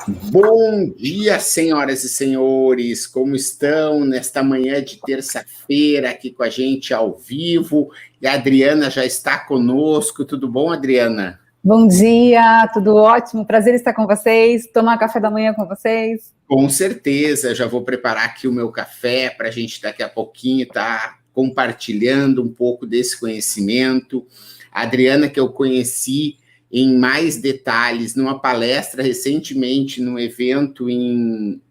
Bom dia, senhoras e senhores, como estão nesta manhã de terça-feira aqui com a gente ao vivo? E a Adriana já está conosco, tudo bom, Adriana? Bom dia, tudo ótimo, prazer estar com vocês, tomar café da manhã com vocês. Com certeza, já vou preparar aqui o meu café para a gente daqui a pouquinho estar compartilhando um pouco desse conhecimento. A Adriana, que eu conheci em mais detalhes numa palestra recentemente, num evento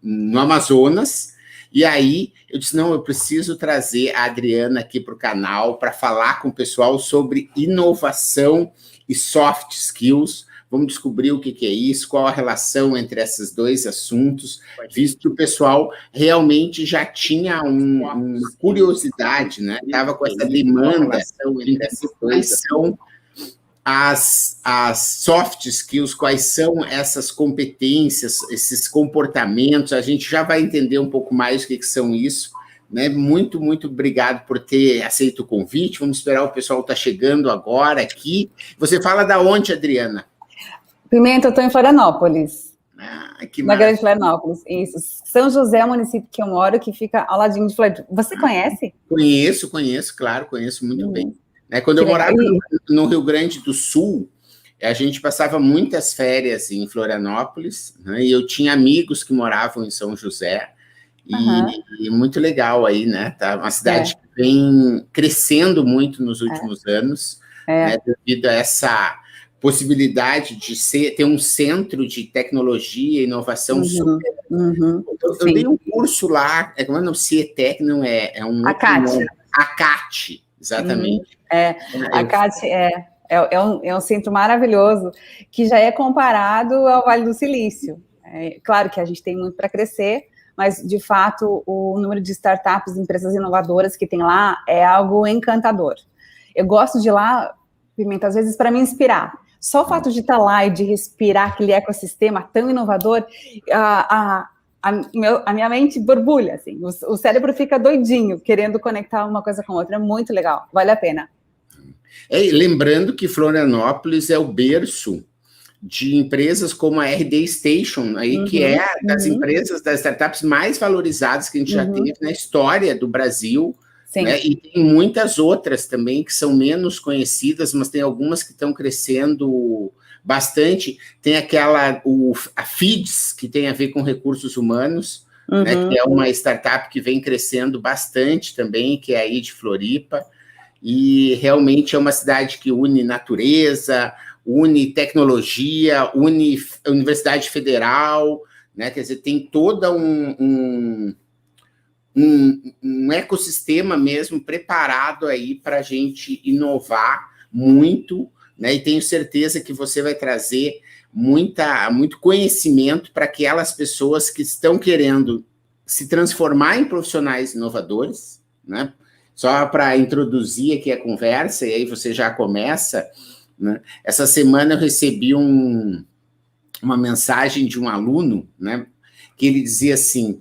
no Amazonas, e aí eu disse, não, eu preciso trazer a Adriana aqui para o canal para falar com o pessoal sobre inovação e soft skills. Vamos descobrir o que é isso, qual a relação entre esses dois assuntos, visto que o pessoal realmente já tinha uma curiosidade, né? Estava com essa demanda entre esses dois. São as soft skills, quais são essas competências, esses comportamentos, a gente já vai entender um pouco mais o que são isso, né? Muito, muito obrigado por ter aceito o convite, vamos esperar o pessoal estar chegando agora aqui. Você fala da onde, Adriana? Pimenta, eu estou em Florianópolis. Que na Grande Florianópolis, isso. São José é o município que eu moro, que fica ao ladinho de Florianópolis. Você conhece? Conheço, claro, conheço muito bem. Quando eu morava no Rio Grande do Sul, a gente passava muitas férias em Florianópolis, né? E eu tinha amigos que moravam em São José, e muito legal aí, né? Tá uma cidade que vem crescendo muito nos últimos anos, né? Devido a essa possibilidade de ter um centro de tecnologia e inovação super. Eu dei um curso lá, como é o nome? CIETEC, não é? É um ACAT, exatamente. A CAT é um centro maravilhoso, que já é comparado ao Vale do Silício. Claro que a gente tem muito para crescer, mas, de fato, o número de startups, empresas inovadoras que tem lá é algo encantador. Eu gosto de ir lá, Pimenta, às vezes, para me inspirar. Só o fato de estar lá e de respirar aquele ecossistema tão inovador, a minha mente borbulha, assim, o cérebro fica doidinho, querendo conectar uma coisa com outra. É muito legal, vale a pena. Lembrando que Florianópolis é o berço de empresas como a RD Station, aí, que é das empresas, das startups mais valorizadas que a gente já teve na história do Brasil. Né? E tem muitas outras também que são menos conhecidas, mas tem algumas que estão crescendo bastante. Tem a FIDS, que tem a ver com recursos humanos, né? Que é uma startup que vem crescendo bastante também, que é aí de Floripa, e realmente é uma cidade que une natureza, une tecnologia, une Universidade Federal, né? Quer dizer, tem toda um ecossistema mesmo preparado aí para a gente inovar muito, né? E tenho certeza que você vai trazer muito conhecimento para aquelas pessoas que estão querendo se transformar em profissionais inovadores, né? Só para introduzir aqui a conversa, e aí você já começa, né? Essa semana eu recebi uma mensagem de um aluno, né? Que ele dizia assim: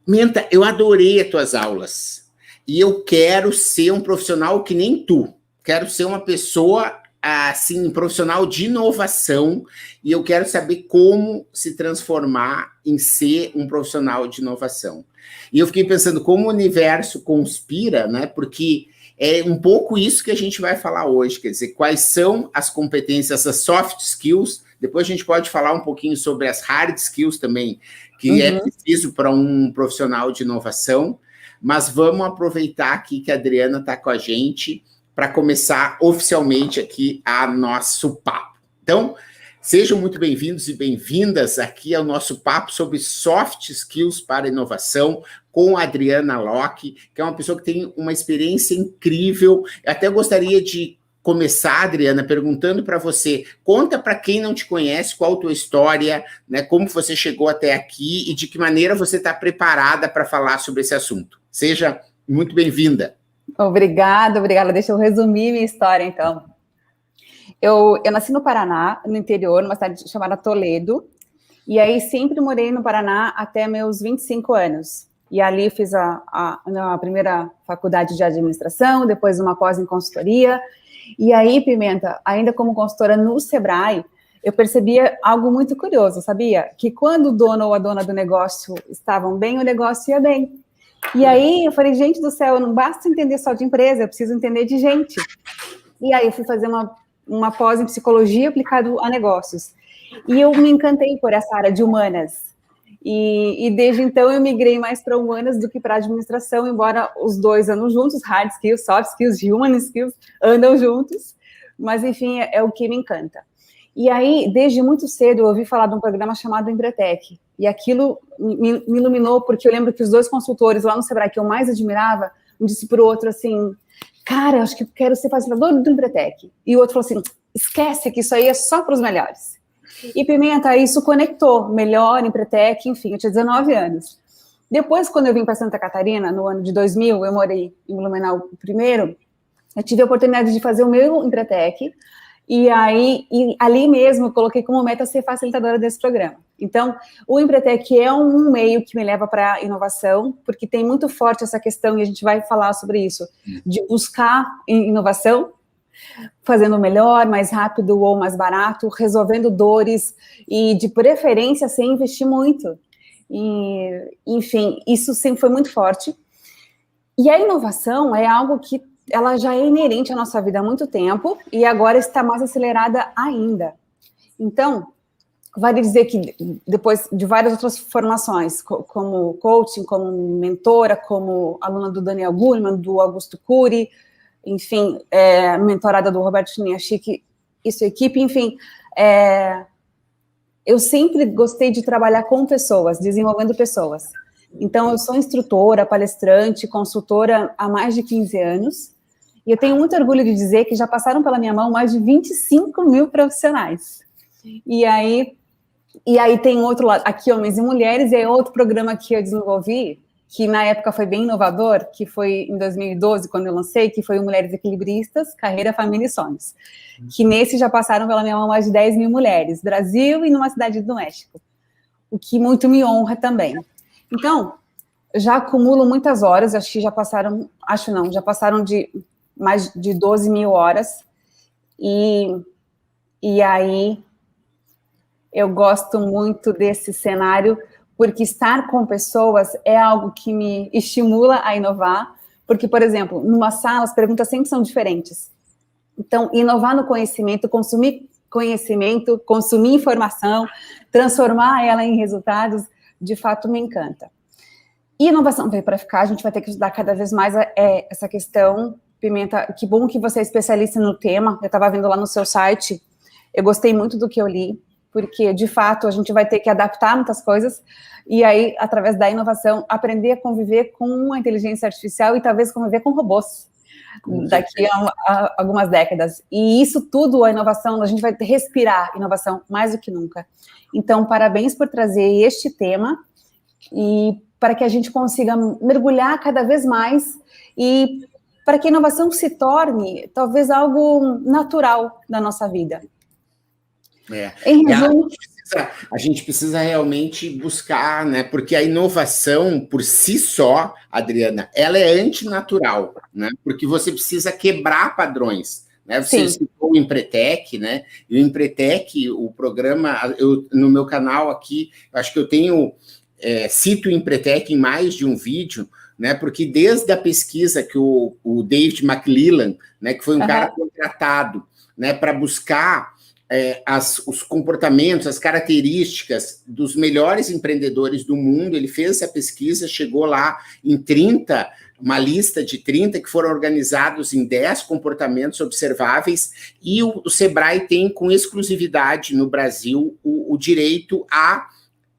Menta, eu adorei as tuas aulas e eu quero ser um profissional que nem tu. Quero ser uma pessoa, assim, profissional de inovação, e eu quero saber como se transformar em ser um profissional de inovação. E eu fiquei pensando como o universo conspira, né? Porque é um pouco isso que a gente vai falar hoje, quer dizer, quais são as competências, as soft skills. Depois a gente pode falar um pouquinho sobre as hard skills também, que é preciso para um profissional de inovação, mas vamos aproveitar aqui que a Adriana está com a gente para começar oficialmente aqui a nosso papo. Então, sejam muito bem-vindos e bem-vindas aqui ao nosso papo sobre soft skills para inovação com a Adriana Locke, que é uma pessoa que tem uma experiência incrível. Eu até gostaria de começar, Adriana, perguntando para você, conta para quem não te conhece qual a tua história, né, como você chegou até aqui e de que maneira você está preparada para falar sobre esse assunto. Seja muito bem-vinda. Obrigada. Deixa eu resumir minha história, então. Eu nasci no Paraná, no interior, numa cidade chamada Toledo, e aí sempre morei no Paraná até meus 25 anos. E ali fiz a primeira faculdade de administração, depois uma pós em consultoria. E aí, Pimenta, ainda como consultora no Sebrae, eu percebia algo muito curioso, sabia? Que quando o dono ou a dona do negócio estavam bem, o negócio ia bem. E aí eu falei, gente do céu, não basta entender só de empresa, eu preciso entender de gente. E aí eu fui fazer uma pós em psicologia aplicado a negócios. E eu me encantei por essa área de humanas. E desde então eu migrei mais para humanas do que para administração, embora os dois andam juntos, hard skills, soft skills, human skills, andam juntos. Mas, enfim, é o que me encanta. E aí, desde muito cedo, eu ouvi falar de um programa chamado Empretec. E aquilo me iluminou, porque eu lembro que os dois consultores lá no Sebrae, que eu mais admirava, um disse para o outro assim, cara, acho que eu quero ser facilitador do Empretec. E o outro falou assim, esquece que isso aí é só para os melhores. E Pimenta, isso conectou, melhor, Empretec, enfim, eu tinha 19 anos. Depois, quando eu vim para Santa Catarina, no ano de 2000, eu morei em Blumenau primeiro, eu tive a oportunidade de fazer o meu Empretec, e ali mesmo eu coloquei como meta ser facilitadora desse programa. Então, o Empretec é um meio que me leva para a inovação, porque tem muito forte essa questão, e a gente vai falar sobre isso, de buscar inovação, fazendo melhor, mais rápido ou mais barato, resolvendo dores e, de preferência, sem investir muito. E, enfim, isso sempre foi muito forte. E a inovação é algo que ela já é inerente à nossa vida há muito tempo e agora está mais acelerada ainda. Então, vale dizer que depois de várias outras formações, como coaching, como mentora, como aluna do Daniel Goleman, do Augusto Cury, enfim, mentorada do Roberto Chiniachik e sua equipe, enfim, eu sempre gostei de trabalhar com pessoas, desenvolvendo pessoas. Então, eu sou instrutora, palestrante, consultora há mais de 15 anos, e eu tenho muito orgulho de dizer que já passaram pela minha mão mais de 25 mil profissionais. E aí tem outro lado, aqui homens e mulheres, e aí outro programa que eu desenvolvi, que na época foi bem inovador, que foi em 2012, quando eu lancei, que foi o Mulheres Equilibristas, Carreira, Família e Sonhos. Que nesse já passaram pela minha mão mais de 10 mil mulheres, Brasil e numa cidade do México. O que muito me honra também. Então, já acumulo muitas horas, acho que já passaram de mais de 12 mil horas. E aí, eu gosto muito desse cenário, porque estar com pessoas é algo que me estimula a inovar, porque, por exemplo, numa sala as perguntas sempre são diferentes. Então, inovar no conhecimento, consumir informação, transformar ela em resultados, de fato me encanta. E inovação veio para ficar, a gente vai ter que estudar cada vez mais essa questão. Pimenta, que bom que você é especialista no tema, eu estava vendo lá no seu site, eu gostei muito do que eu li, porque, de fato, a gente vai ter que adaptar muitas coisas, e aí, através da inovação, aprender a conviver com a inteligência artificial e talvez conviver com robôs daqui a algumas décadas. E isso tudo, a inovação, a gente vai respirar inovação mais do que nunca. Então, parabéns por trazer este tema, e para que a gente consiga mergulhar cada vez mais, e para que a inovação se torne, talvez, algo natural na nossa vida. Em resumo, a gente precisa realmente buscar, né? Porque a inovação por si só, Adriana, ela é antinatural, né? Porque você precisa quebrar padrões, né? Você citou o Empretec, né? E o Empretec, o programa, no meu canal aqui, acho que eu tenho, cito o Empretec em mais de um vídeo, né? Porque desde a pesquisa que o David McLellan, né? Que foi um cara contratado, né? Para buscar os comportamentos, as características dos melhores empreendedores do mundo. Ele fez essa pesquisa, chegou lá em 30, uma lista de 30 que foram organizados em 10 comportamentos observáveis, e o Sebrae tem com exclusividade no Brasil o direito a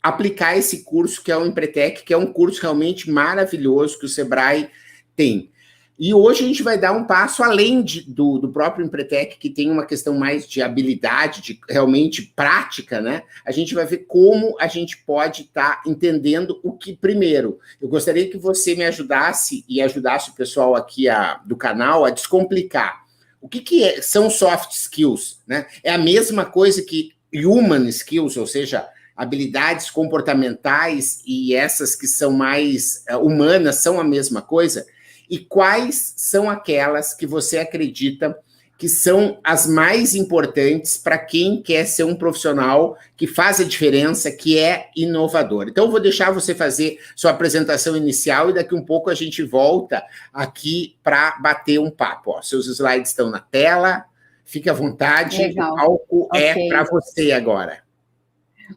aplicar esse curso, que é o Empretec, que é um curso realmente maravilhoso que o Sebrae tem. E hoje a gente vai dar um passo além do próprio Empretec, que tem uma questão mais de habilidade, de realmente prática, né? A gente vai ver como a gente pode estar entendendo o que, primeiro, eu gostaria que você me ajudasse e ajudasse o pessoal aqui do canal a descomplicar. O que são soft skills, né? É a mesma coisa que human skills, ou seja, habilidades comportamentais, e essas que são mais humanas são a mesma coisa? E quais são aquelas que você acredita que são as mais importantes para quem quer ser um profissional que faz a diferença, que é inovador. Então, eu vou deixar você fazer sua apresentação inicial e daqui um pouco a gente volta aqui para bater um papo. Ó, seus slides estão na tela, fique à vontade, Legal. O palco é para você agora.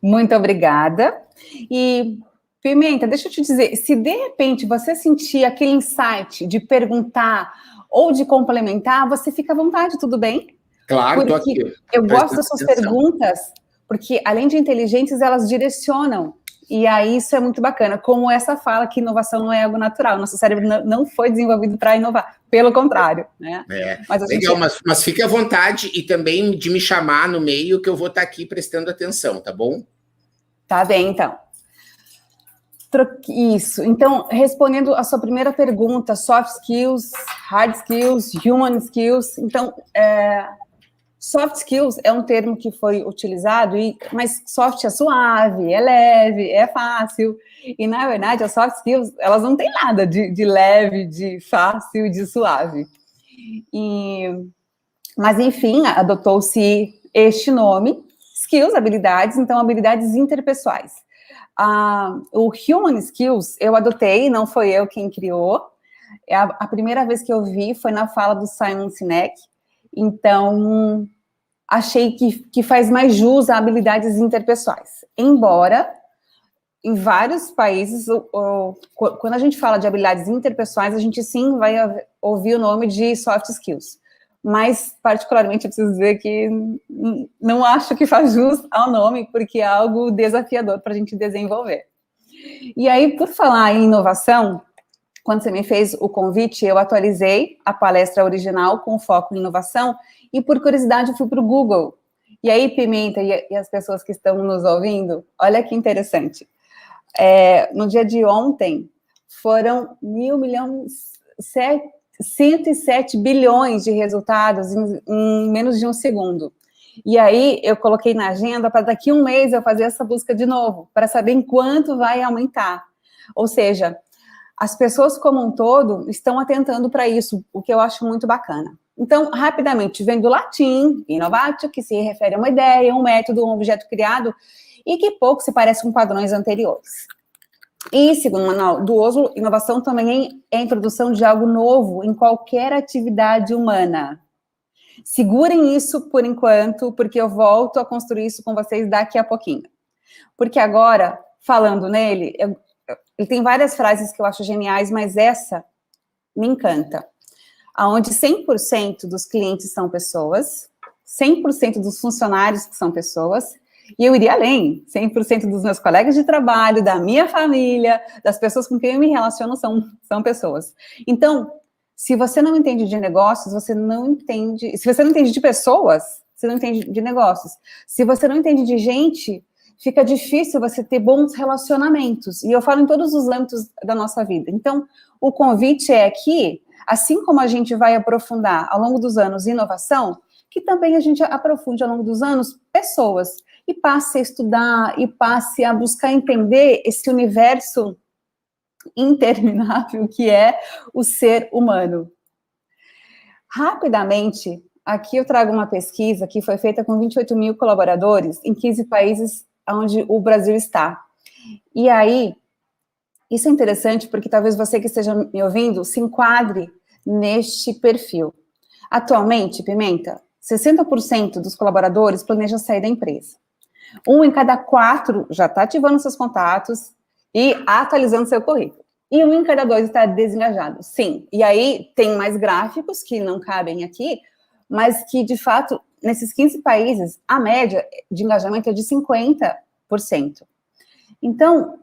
Muito obrigada. E, Pimenta, deixa eu te dizer, se de repente você sentir aquele insight de perguntar ou de complementar, você fica à vontade, tudo bem? Claro, estou aqui. Eu gosto das suas perguntas, porque além de inteligentes, elas direcionam. E aí isso é muito bacana, como essa fala que inovação não é algo natural. Nosso cérebro não foi desenvolvido para inovar, pelo contrário, né? Mas legal, mas fique à vontade e também de me chamar no meio que eu vou estar aqui prestando atenção, tá bom? Tá bem, então. Isso. Então, respondendo a sua primeira pergunta, soft skills, hard skills, human skills. Então, soft skills é um termo que foi utilizado, mas soft é suave, é leve, é fácil. E, na verdade, as soft skills, elas não têm nada de leve, de fácil, de suave. Mas, enfim, adotou-se este nome, skills, habilidades, então, habilidades interpessoais. O Human Skills eu adotei, não foi eu quem criou. A primeira vez que eu vi foi na fala do Simon Sinek. Então, achei que faz mais jus a habilidades interpessoais. Embora, em vários países, quando a gente fala de habilidades interpessoais, a gente sim vai ouvir o nome de soft skills. Mas, particularmente, eu preciso dizer que não acho que faz jus ao nome, porque é algo desafiador para a gente desenvolver. E aí, por falar em inovação, quando você me fez o convite, eu atualizei a palestra original com foco em inovação, e por curiosidade, eu fui para o Google. E aí, Pimenta e as pessoas que estão nos ouvindo, olha que interessante. No dia de ontem, foram 107 bilhões de resultados em menos de um segundo. E aí, eu coloquei na agenda para daqui a um mês eu fazer essa busca de novo, para saber em quanto vai aumentar. Ou seja, as pessoas como um todo estão atentando para isso, o que eu acho muito bacana. Então, rapidamente, vem do latim, innovatio, que se refere a uma ideia, um método, um objeto criado, e que pouco se parece com padrões anteriores. E, segundo o manual do Oslo, inovação também é a introdução de algo novo em qualquer atividade humana. Segurem isso por enquanto, porque eu volto a construir isso com vocês daqui a pouquinho. Porque agora, falando nele, ele tem várias frases que eu acho geniais, mas essa me encanta. Onde 100% dos clientes são pessoas, 100% dos funcionários são pessoas, e eu iria além, 100% dos meus colegas de trabalho, da minha família, das pessoas com quem eu me relaciono são pessoas. Então, se você não entende de negócios, você não entende... Se você não entende de pessoas, você não entende de negócios. Se você não entende de gente, fica difícil você ter bons relacionamentos. E eu falo em todos os âmbitos da nossa vida. Então, o convite é que, assim como a gente vai aprofundar ao longo dos anos inovação, que também a gente aprofunde ao longo dos anos pessoas. E passe a estudar, e passe a buscar entender esse universo interminável que é o ser humano. Rapidamente, aqui eu trago uma pesquisa que foi feita com 28 mil colaboradores em 15 países onde o Brasil está. E aí, isso é interessante porque talvez você que esteja me ouvindo se enquadre neste perfil. Atualmente, Pimenta, 60% dos colaboradores planejam sair da empresa. 1 em cada 4 já está ativando seus contatos e atualizando seu currículo. E 1 em cada 2 está desengajado. Sim, e aí tem mais gráficos que não cabem aqui, mas que, de fato, nesses 15 países, a média de engajamento é de 50%. Então,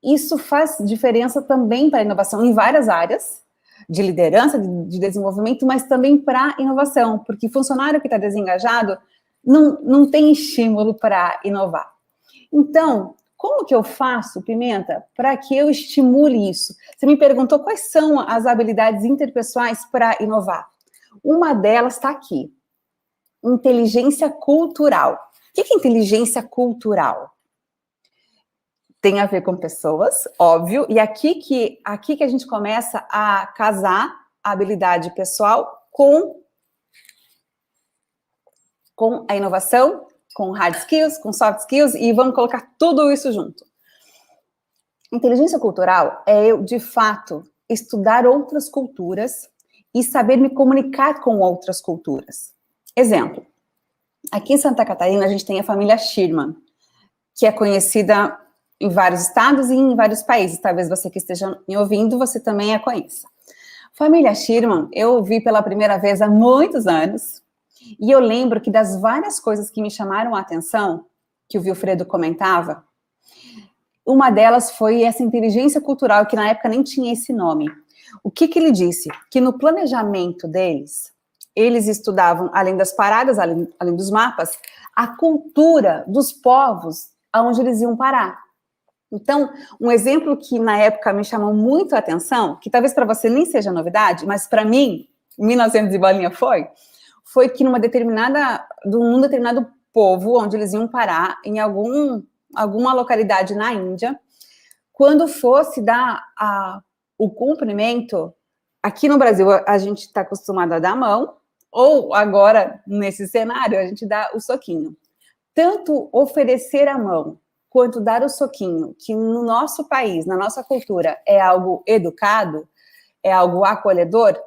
isso faz diferença também para a inovação em várias áreas, de liderança, de desenvolvimento, mas também para a inovação, porque funcionário que está desengajado não tem estímulo para inovar. Então, como que eu faço, Pimenta, para que eu estimule isso? Você me perguntou quais são as habilidades interpessoais para inovar. Uma delas está aqui, inteligência cultural. O que é inteligência cultural? Tem a ver com pessoas, óbvio, e aqui que a gente começa a casar a habilidade pessoal com com a inovação, com hard skills, com soft skills, e vamos colocar tudo isso junto. Inteligência cultural é eu, de fato, estudar outras culturas e saber me comunicar com outras culturas. Exemplo, aqui em Santa Catarina a gente tem a família Schirman, que é conhecida em vários estados e em vários países. Talvez você que esteja me ouvindo, você também a conheça. Família Schirman, eu vi pela primeira vez há muitos anos, e eu lembro que das várias coisas que me chamaram a atenção, que o Wilfredo comentava, uma delas foi essa inteligência cultural, que na época nem tinha esse nome. O que ele disse? Que no planejamento deles, eles estudavam, além das paradas, além dos mapas, a cultura dos povos aonde eles iam parar. Então, um exemplo que na época me chamou muito a atenção, que talvez para você nem seja novidade, mas para mim, 1900 e bolinha foi que num determinado povo, onde eles iam parar, em alguma localidade na Índia, quando fosse dar o cumprimento, aqui no Brasil a gente está acostumado a dar a mão, ou agora, nesse cenário, a gente dá o soquinho. Tanto oferecer a mão, quanto dar o soquinho, que no nosso país, na nossa cultura, é algo educado, é algo acolhedor,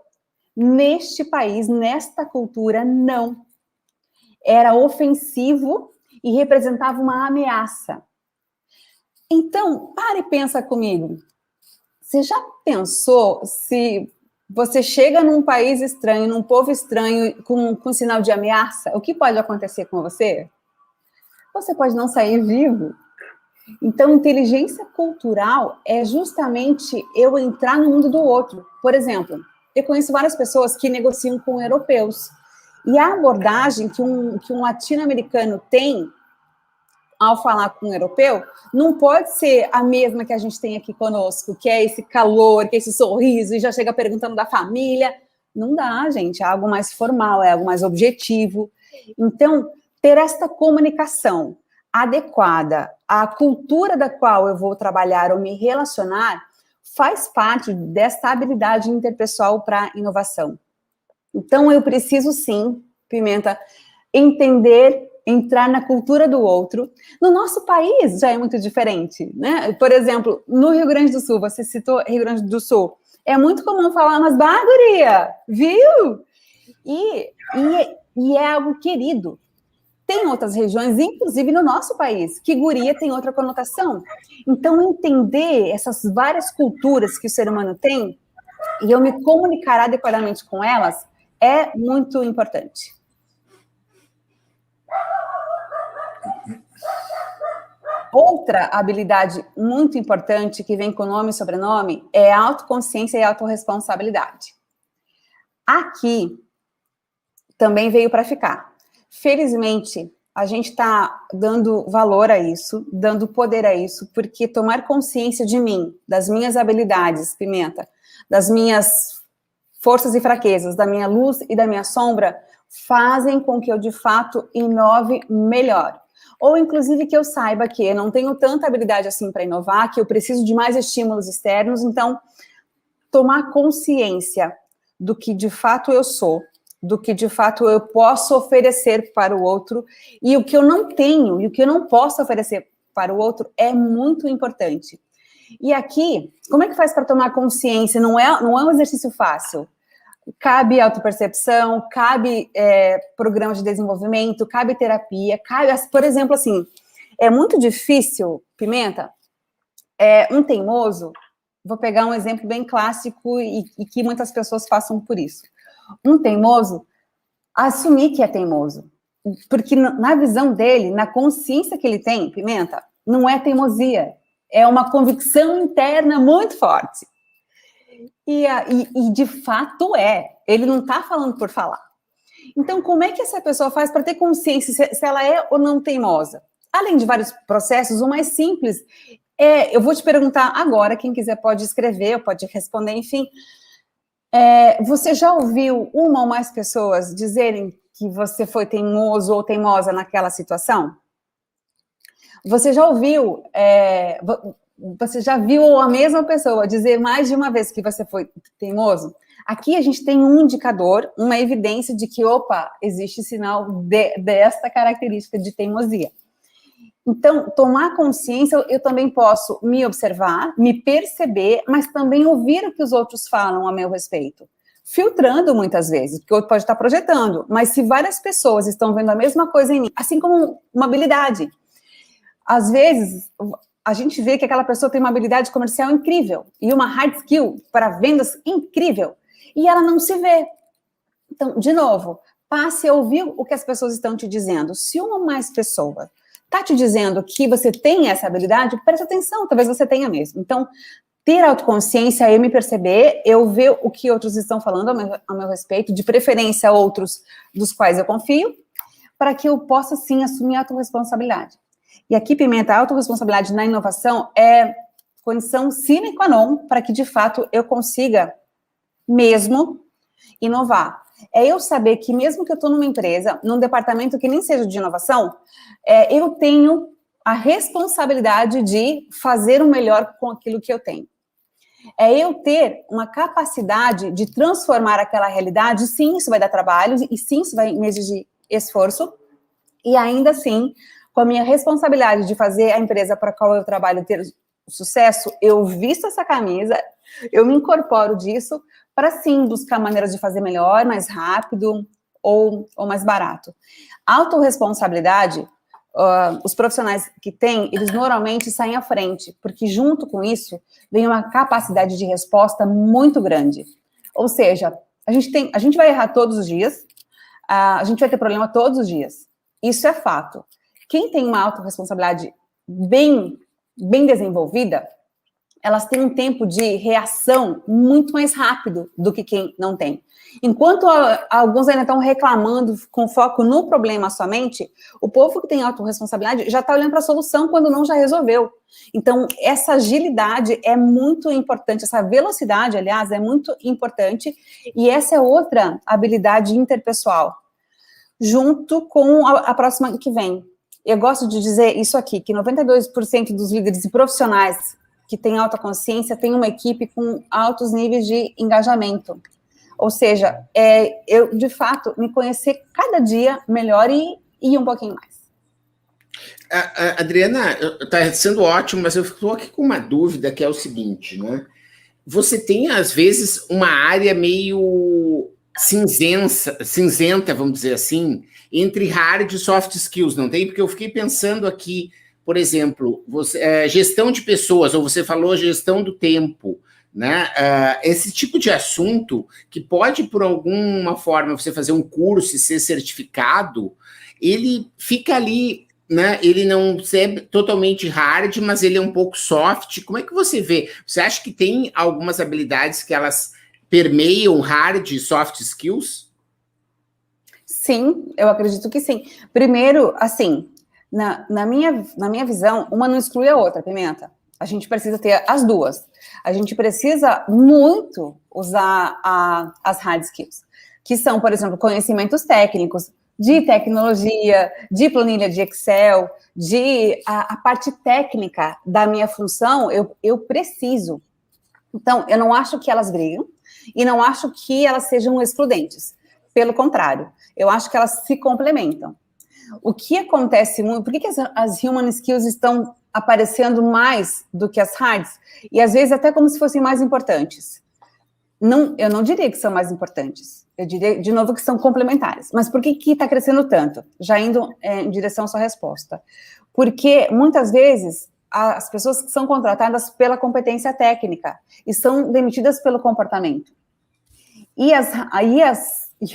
neste país, nesta cultura, não. Era ofensivo e representava uma ameaça. Então, para e pensa comigo. Você já pensou se você chega num país estranho, num povo estranho, com sinal de ameaça? O que pode acontecer com você? Você pode não sair vivo. Então, inteligência cultural é justamente eu entrar no mundo do outro. Por exemplo, eu conheço várias pessoas que negociam com europeus. E a abordagem que um latino-americano tem ao falar com um europeu não pode ser a mesma que a gente tem aqui conosco, que é esse calor, que é esse sorriso, e já chega perguntando da família. Não dá, gente. É algo mais formal, é algo mais objetivo. Então, ter esta comunicação adequada à cultura da qual eu vou trabalhar ou me relacionar faz parte desta habilidade interpessoal para inovação. Então, eu preciso sim, Pimenta, entrar na cultura do outro. No nosso país já é muito diferente, né? Por exemplo, no Rio Grande do Sul, você citou Rio Grande do Sul, é muito comum falar, mas guria, viu? E é algo querido. Tem outras regiões, inclusive no nosso país, que guria tem outra conotação. Então, entender essas várias culturas que o ser humano tem e eu me comunicar adequadamente com elas é muito importante. Outra habilidade muito importante que vem com nome e sobrenome é a autoconsciência e a autorresponsabilidade. Aqui também veio para ficar. Felizmente, a gente está dando valor a isso, dando poder a isso, porque tomar consciência de mim, das minhas habilidades, Pimenta, das minhas forças e fraquezas, da minha luz e da minha sombra, fazem com que eu, de fato, inove melhor. Ou, inclusive, que eu saiba que eu não tenho tanta habilidade assim para inovar, que eu preciso de mais estímulos externos. Então, tomar consciência do que, de fato, eu sou, do que, de fato, eu posso oferecer para o outro, e o que eu não tenho, e o que eu não posso oferecer para o outro é muito importante. E aqui, como é que faz para tomar consciência? Não é um exercício fácil. Cabe autopercepção, cabe programa de desenvolvimento, cabe terapia, cabe, por exemplo, assim, é muito difícil, Pimenta, um teimoso, vou pegar um exemplo bem clássico e que muitas pessoas passam por isso. Um teimoso assumir que é teimoso, porque na visão dele, na consciência que ele tem, Pimenta, não é teimosia, é uma convicção interna muito forte. E de fato ele não está falando por falar. Então, como é que essa pessoa faz para ter consciência se ela é ou não teimosa? Além de vários processos, o mais simples eu vou te perguntar agora, quem quiser pode escrever, pode responder, enfim. Você já ouviu uma ou mais pessoas dizerem que você foi teimoso ou teimosa naquela situação? Você já ouviu, você já viu a mesma pessoa dizer mais de uma vez que você foi teimoso? Aqui a gente tem um indicador, uma evidência de que, opa, existe sinal desta característica de teimosia. Então, tomar consciência, eu também posso me observar, me perceber, mas também ouvir o que os outros falam a meu respeito. Filtrando muitas vezes, porque o outro pode estar projetando, mas se várias pessoas estão vendo a mesma coisa em mim, assim como uma habilidade, às vezes a gente vê que aquela pessoa tem uma habilidade comercial incrível e uma hard skill para vendas incrível, e ela não se vê. Então, de novo, passe a ouvir o que as pessoas estão te dizendo. Se uma ou mais pessoa está te dizendo que você tem essa habilidade, preste atenção, talvez você tenha mesmo. Então, ter autoconsciência, eu me perceber, eu ver o que outros estão falando ao meu respeito, de preferência outros dos quais eu confio, para que eu possa, sim, assumir a autorresponsabilidade. E aqui, Pimenta, a autorresponsabilidade na inovação é condição sine qua non para que, de fato, eu consiga mesmo inovar. É eu saber que mesmo que eu estou numa empresa, num departamento que nem seja de inovação, eu tenho a responsabilidade de fazer o melhor com aquilo que eu tenho. É eu ter uma capacidade de transformar aquela realidade, sim, isso vai dar trabalho, e sim, isso vai me exigir esforço, e ainda assim, com a minha responsabilidade de fazer a empresa para a qual eu trabalho ter sucesso, eu visto essa camisa, eu me incorporo disso, para sim buscar maneiras de fazer melhor, mais rápido ou mais barato. Autorresponsabilidade, os profissionais que têm, eles normalmente saem à frente, porque junto com isso vem uma capacidade de resposta muito grande. Ou seja, a gente vai errar todos os dias, a gente vai ter problema todos os dias. Isso é fato. Quem tem uma autorresponsabilidade bem desenvolvida, elas têm um tempo de reação muito mais rápido do que quem não tem. Enquanto alguns ainda estão reclamando com foco no problema somente, o povo que tem autorresponsabilidade já está olhando para a solução quando não já resolveu. Então, essa agilidade é muito importante, essa velocidade, aliás, é muito importante, e essa é outra habilidade interpessoal, junto com a próxima que vem. Eu gosto de dizer isso aqui, que 92% dos líderes e profissionais que têm alta consciência têm uma equipe com altos níveis de engajamento. Ou seja, eu, de fato, me conhecer cada dia melhor e um pouquinho mais. Adriana, está sendo ótimo, mas eu estou aqui com uma dúvida, que é o seguinte, né? Você tem, às vezes, uma área meio cinzenta, vamos dizer assim, entre hard e soft skills, não tem? Porque eu fiquei pensando aqui, por exemplo, gestão de pessoas, ou você falou gestão do tempo, né? Esse tipo de assunto que pode, por alguma forma, você fazer um curso e ser certificado, ele fica ali, né? Ele não é totalmente hard, mas ele é um pouco soft. Como é que você vê? Você acha que tem algumas habilidades que elas permeiam hard e soft skills? Sim, eu acredito que sim. Primeiro, assim, na minha visão, uma não exclui a outra, Pimenta. A gente precisa ter as duas. A gente precisa muito usar as hard skills, que são, por exemplo, conhecimentos técnicos, de tecnologia, de planilha de Excel, a parte técnica da minha função, eu preciso. Então, eu não acho que elas brigam e não acho que elas sejam excludentes. Pelo contrário, eu acho que elas se complementam. O que acontece muito... Por que as human skills estão aparecendo mais do que as hards? E, às vezes, até como se fossem mais importantes. Eu não diria que são mais importantes. Eu diria, de novo, que são complementares. Mas por que está crescendo tanto? Já indo em direção à sua resposta. Porque, muitas vezes, as pessoas que são contratadas pela competência técnica e são demitidas pelo comportamento. E as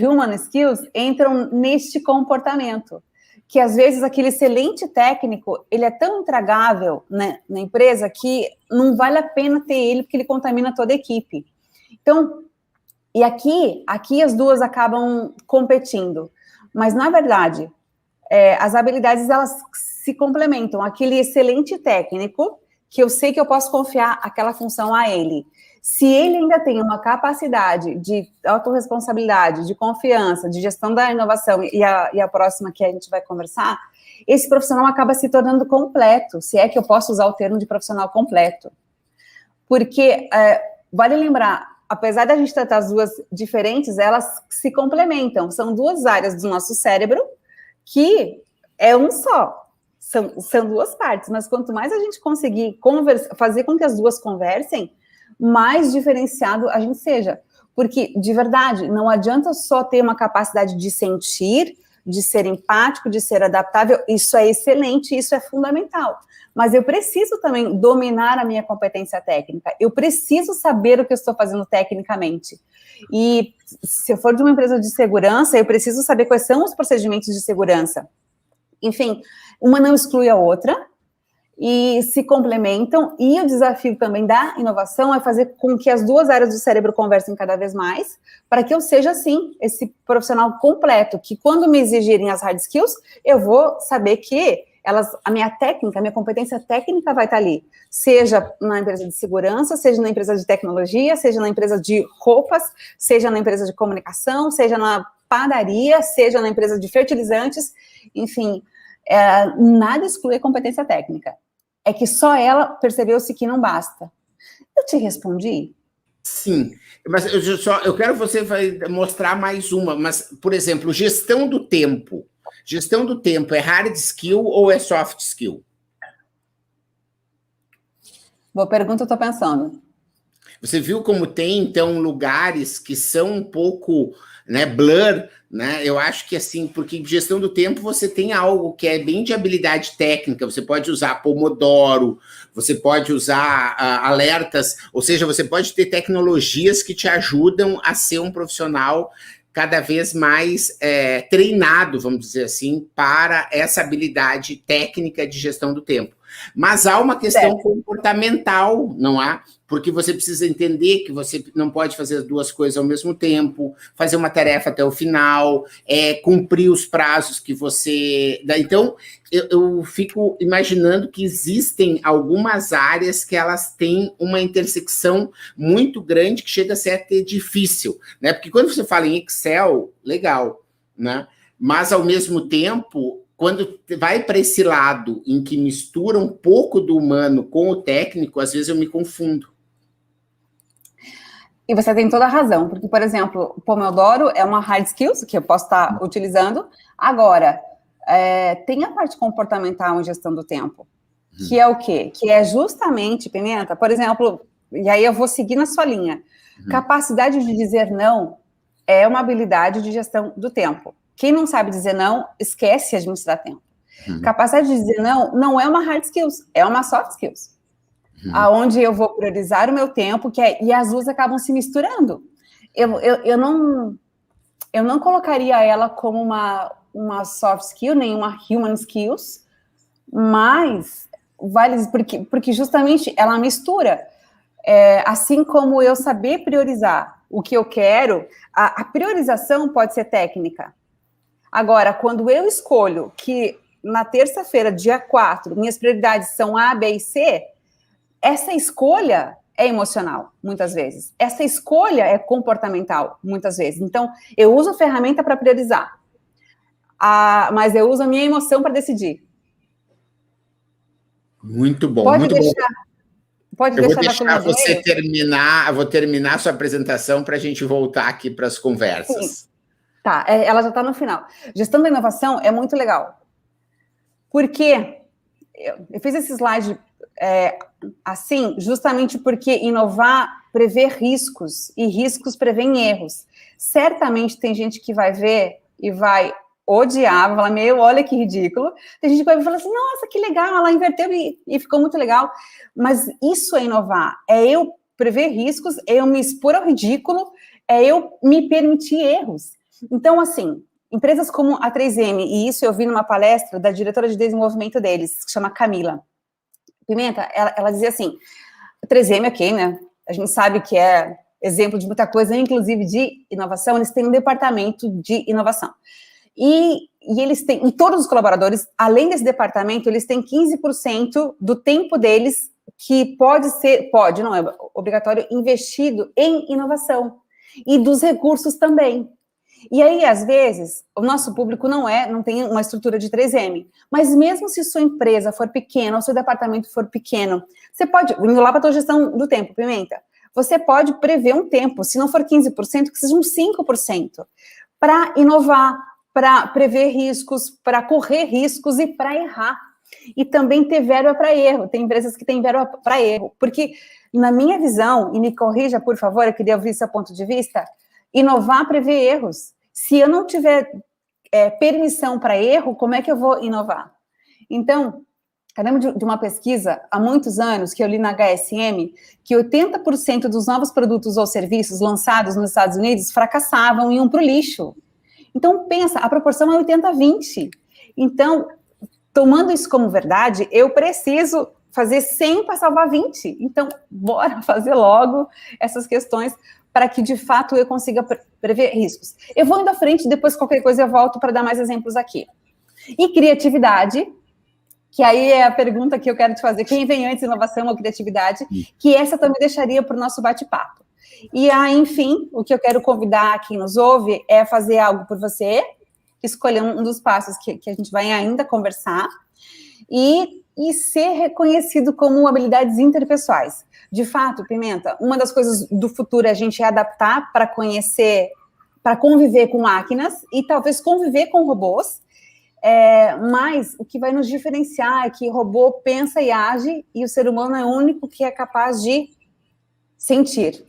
human skills entram neste comportamento, que às vezes aquele excelente técnico, ele é tão intragável, né, na empresa que não vale a pena ter ele, porque ele contamina toda a equipe. Então, e aqui as duas acabam competindo, mas na verdade, as habilidades, elas se complementam. Aquele excelente técnico, que eu sei que eu posso confiar aquela função a ele, se ele ainda tem uma capacidade de autorresponsabilidade, de confiança, de gestão da inovação, e a próxima que a gente vai conversar, esse profissional acaba se tornando completo, se é que eu posso usar o termo de profissional completo. Porque, vale lembrar, apesar da gente tratar as duas diferentes, elas se complementam. São duas áreas do nosso cérebro que é um só. São duas partes, mas quanto mais a gente conseguir fazer com que as duas conversem, mais diferenciado a gente seja. Porque, de verdade, não adianta só ter uma capacidade de sentir, de ser empático, de ser adaptável, isso é excelente, isso é fundamental. Mas eu preciso também dominar a minha competência técnica, eu preciso saber o que eu estou fazendo tecnicamente. E se eu for de uma empresa de segurança, eu preciso saber quais são os procedimentos de segurança. Enfim, uma não exclui a outra, e se complementam, e o desafio também da inovação é fazer com que as duas áreas do cérebro conversem cada vez mais, para que eu seja, assim, esse profissional completo, que quando me exigirem as hard skills, eu vou saber que a minha técnica, a minha competência técnica vai estar ali, seja na empresa de segurança, seja na empresa de tecnologia, seja na empresa de roupas, seja na empresa de comunicação, seja na padaria, seja na empresa de fertilizantes, enfim, nada exclui a competência técnica. É que só ela percebeu-se que não basta. Eu te respondi? Sim, mas eu quero você mostrar mais uma, mas, por exemplo, gestão do tempo. Gestão do tempo é hard skill ou é soft skill? Boa pergunta, eu estou pensando. Você viu como tem, então, lugares que são um pouco, né, blur, né? Eu acho que, assim, porque gestão do tempo você tem algo que é bem de habilidade técnica, você pode usar Pomodoro, você pode usar alertas, ou seja, você pode ter tecnologias que te ajudam a ser um profissional cada vez mais treinado, vamos dizer assim, para essa habilidade técnica de gestão do tempo. Mas há uma questão comportamental, não há? Porque você precisa entender que você não pode fazer as duas coisas ao mesmo tempo, fazer uma tarefa até o final, cumprir os prazos que você... Então, eu fico imaginando que existem algumas áreas que elas têm uma intersecção muito grande que chega a ser até difícil, né? Porque quando você fala em Excel, legal, né? Mas, ao mesmo tempo, quando vai para esse lado em que mistura um pouco do humano com o técnico, às vezes eu me confundo. E você tem toda a razão, porque, por exemplo, o Pomodoro é uma hard skills que eu posso estar utilizando. Agora, tem a parte comportamental em gestão do tempo, que é o quê? Que é justamente, Pimenta, por exemplo, e aí eu vou seguir na sua linha, capacidade de dizer não é uma habilidade de gestão do tempo. Quem não sabe dizer não, esquece administrar tempo. Capacidade de dizer não não é uma hard skills, é uma soft skills. Aonde eu vou priorizar o meu tempo, e as duas acabam se misturando. Eu não colocaria ela como uma soft skill, nem uma human skills, mas vale porque justamente ela mistura. Assim como eu saber priorizar o que eu quero, a priorização pode ser técnica. Agora, quando eu escolho que na terça-feira, dia 4, minhas prioridades são A, B e C, essa escolha é emocional, muitas vezes. Essa escolha é comportamental, muitas vezes. Então, eu uso a ferramenta para priorizar, mas eu uso a minha emoção para decidir. Muito bom, pode muito deixar, bom. Pode eu deixar vou deixar você terminar, eu vou terminar a sua apresentação para a gente voltar aqui para as conversas. Sim. Tá, ela já está no final. Gestão da inovação é muito legal. Porque eu fiz esse slide assim, justamente porque inovar prevê riscos, e riscos prevêem erros. Certamente tem gente que vai ver e vai odiar, vai falar, olha que ridículo. Tem gente que vai ver e falar assim, nossa, que legal, ela inverteu e ficou muito legal. Mas isso é inovar, é eu prever riscos, é eu me expor ao ridículo, é eu me permitir erros. Então, assim, empresas como a 3M, e isso eu vi numa palestra da diretora de desenvolvimento deles, que chama Camila Pimenta, ela dizia assim, 3M, ok, né? A gente sabe que é exemplo de muita coisa, inclusive de inovação, eles têm um departamento de inovação. E eles têm, e todos os colaboradores, além desse departamento, eles têm 15% do tempo deles que não é obrigatório, investido em inovação. E dos recursos também. E aí, às vezes, o nosso público não tem uma estrutura de 3M, mas mesmo se sua empresa for pequena, ou seu departamento for pequeno, você pode, indo lá para a tua gestão do tempo, Pimenta, você pode prever um tempo, se não for 15%, que seja uns 5%, para inovar, para prever riscos, para correr riscos e para errar. E também ter verba para erro. Tem empresas que têm verba para erro. Porque, na minha visão, e me corrija, por favor, eu queria ouvir seu ponto de vista, inovar prevê erros. Se eu não tiver permissão para erro, como é que eu vou inovar? Então, eu lembro de uma pesquisa há muitos anos que eu li na HSM, que 80% dos novos produtos ou serviços lançados nos Estados Unidos fracassavam e iam para o lixo. Então, pensa, a proporção é 80-20. Então, tomando isso como verdade, eu preciso fazer 100 para salvar 20. Então, bora fazer logo essas questões para que, de fato, eu consiga prever riscos. Eu vou indo à frente, depois qualquer coisa eu volto para dar mais exemplos aqui. E criatividade, que aí é a pergunta que eu quero te fazer. Quem vem antes, inovação ou criatividade? Que essa também deixaria para o nosso bate-papo. E aí, enfim, o que eu quero convidar quem nos ouve é fazer algo por você, escolher um dos passos que a gente vai ainda conversar, e ser reconhecido como habilidades interpessoais. De fato, Pimenta, uma das coisas do futuro é a gente adaptar para conhecer, para conviver com máquinas e talvez conviver com robôs, mas o que vai nos diferenciar é que o robô pensa e age e o ser humano é o único que é capaz de sentir.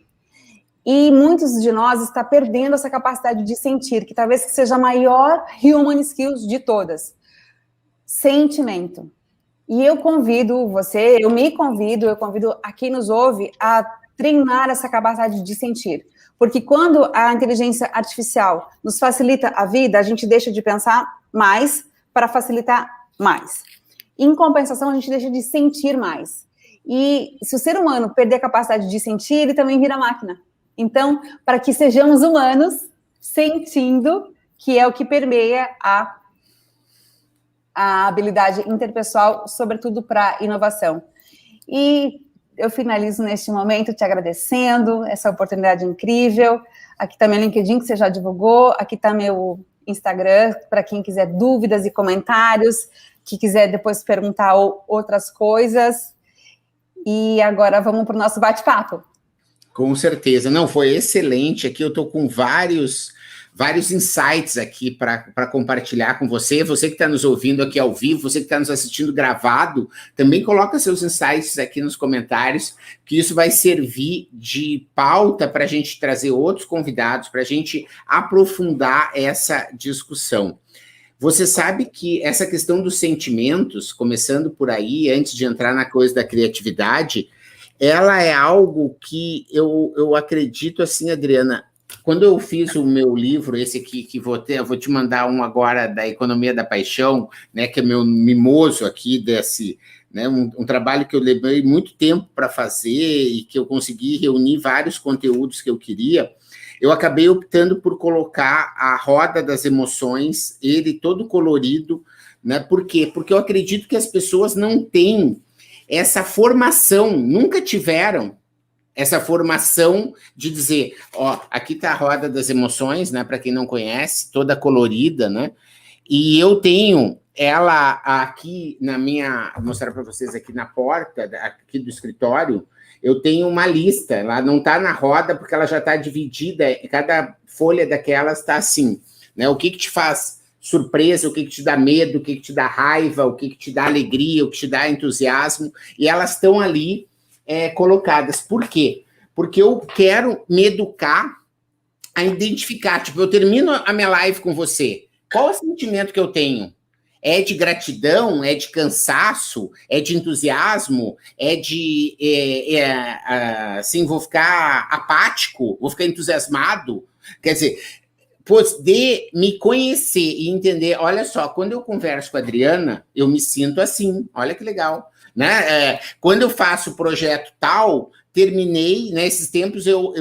E muitos de nós está perdendo essa capacidade de sentir, que talvez seja a maior human skills de todas. Sentimento. E eu convido você, eu convido a quem nos ouve a treinar essa capacidade de sentir. Porque quando a inteligência artificial nos facilita a vida, a gente deixa de pensar mais para facilitar mais. Em compensação, a gente deixa de sentir mais. E se o ser humano perder a capacidade de sentir, ele também vira máquina. Então, para que sejamos humanos, sentindo, que é o que permeia a habilidade interpessoal, sobretudo para inovação. E eu finalizo neste momento te agradecendo, essa oportunidade incrível. Aqui está meu LinkedIn, que você já divulgou, aqui está meu Instagram, para quem quiser dúvidas e comentários, que quiser depois perguntar outras coisas. E agora vamos para o nosso bate-papo. Com certeza. Não, foi excelente. Aqui eu estou com vários insights aqui para compartilhar com você. Você que está nos ouvindo aqui ao vivo, você que está nos assistindo gravado, também coloca seus insights aqui nos comentários, que isso vai servir de pauta para a gente trazer outros convidados, para a gente aprofundar essa discussão. Você sabe que essa questão dos sentimentos, começando por aí, antes de entrar na coisa da criatividade, ela é algo que eu acredito assim, Adriana, quando eu fiz o meu livro, esse aqui, que eu vou te mandar um agora da Economia da Paixão, né, que é meu mimoso aqui desse, né, um trabalho que eu levei muito tempo para fazer e que eu consegui reunir vários conteúdos que eu queria, eu acabei optando por colocar a Roda das Emoções, ele todo colorido, né, por quê? Porque eu acredito que as pessoas não têm essa formação, nunca tiveram essa formação de dizer, ó, aqui está a Roda das Emoções, né, para quem não conhece, toda colorida, né, e eu tenho ela aqui na minha, vou mostrar para vocês aqui na porta, aqui do escritório, eu tenho uma lista, ela não está na roda porque ela já está dividida, cada folha daquelas está assim, né, o que te faz surpresa, o que te dá medo, o que te dá raiva, o que te dá alegria, o que te dá entusiasmo, e elas estão ali colocadas. Por quê? Porque eu quero me educar a identificar, tipo, eu termino a minha live com você, qual é o sentimento que eu tenho? É de gratidão, é de cansaço, é de entusiasmo, é de, assim, vou ficar apático, vou ficar entusiasmado, quer dizer, poder me conhecer e entender, olha só, quando eu converso com a Adriana, eu me sinto assim, olha que legal, né? Quando eu faço o projeto tal, terminei, né, esses tempos eu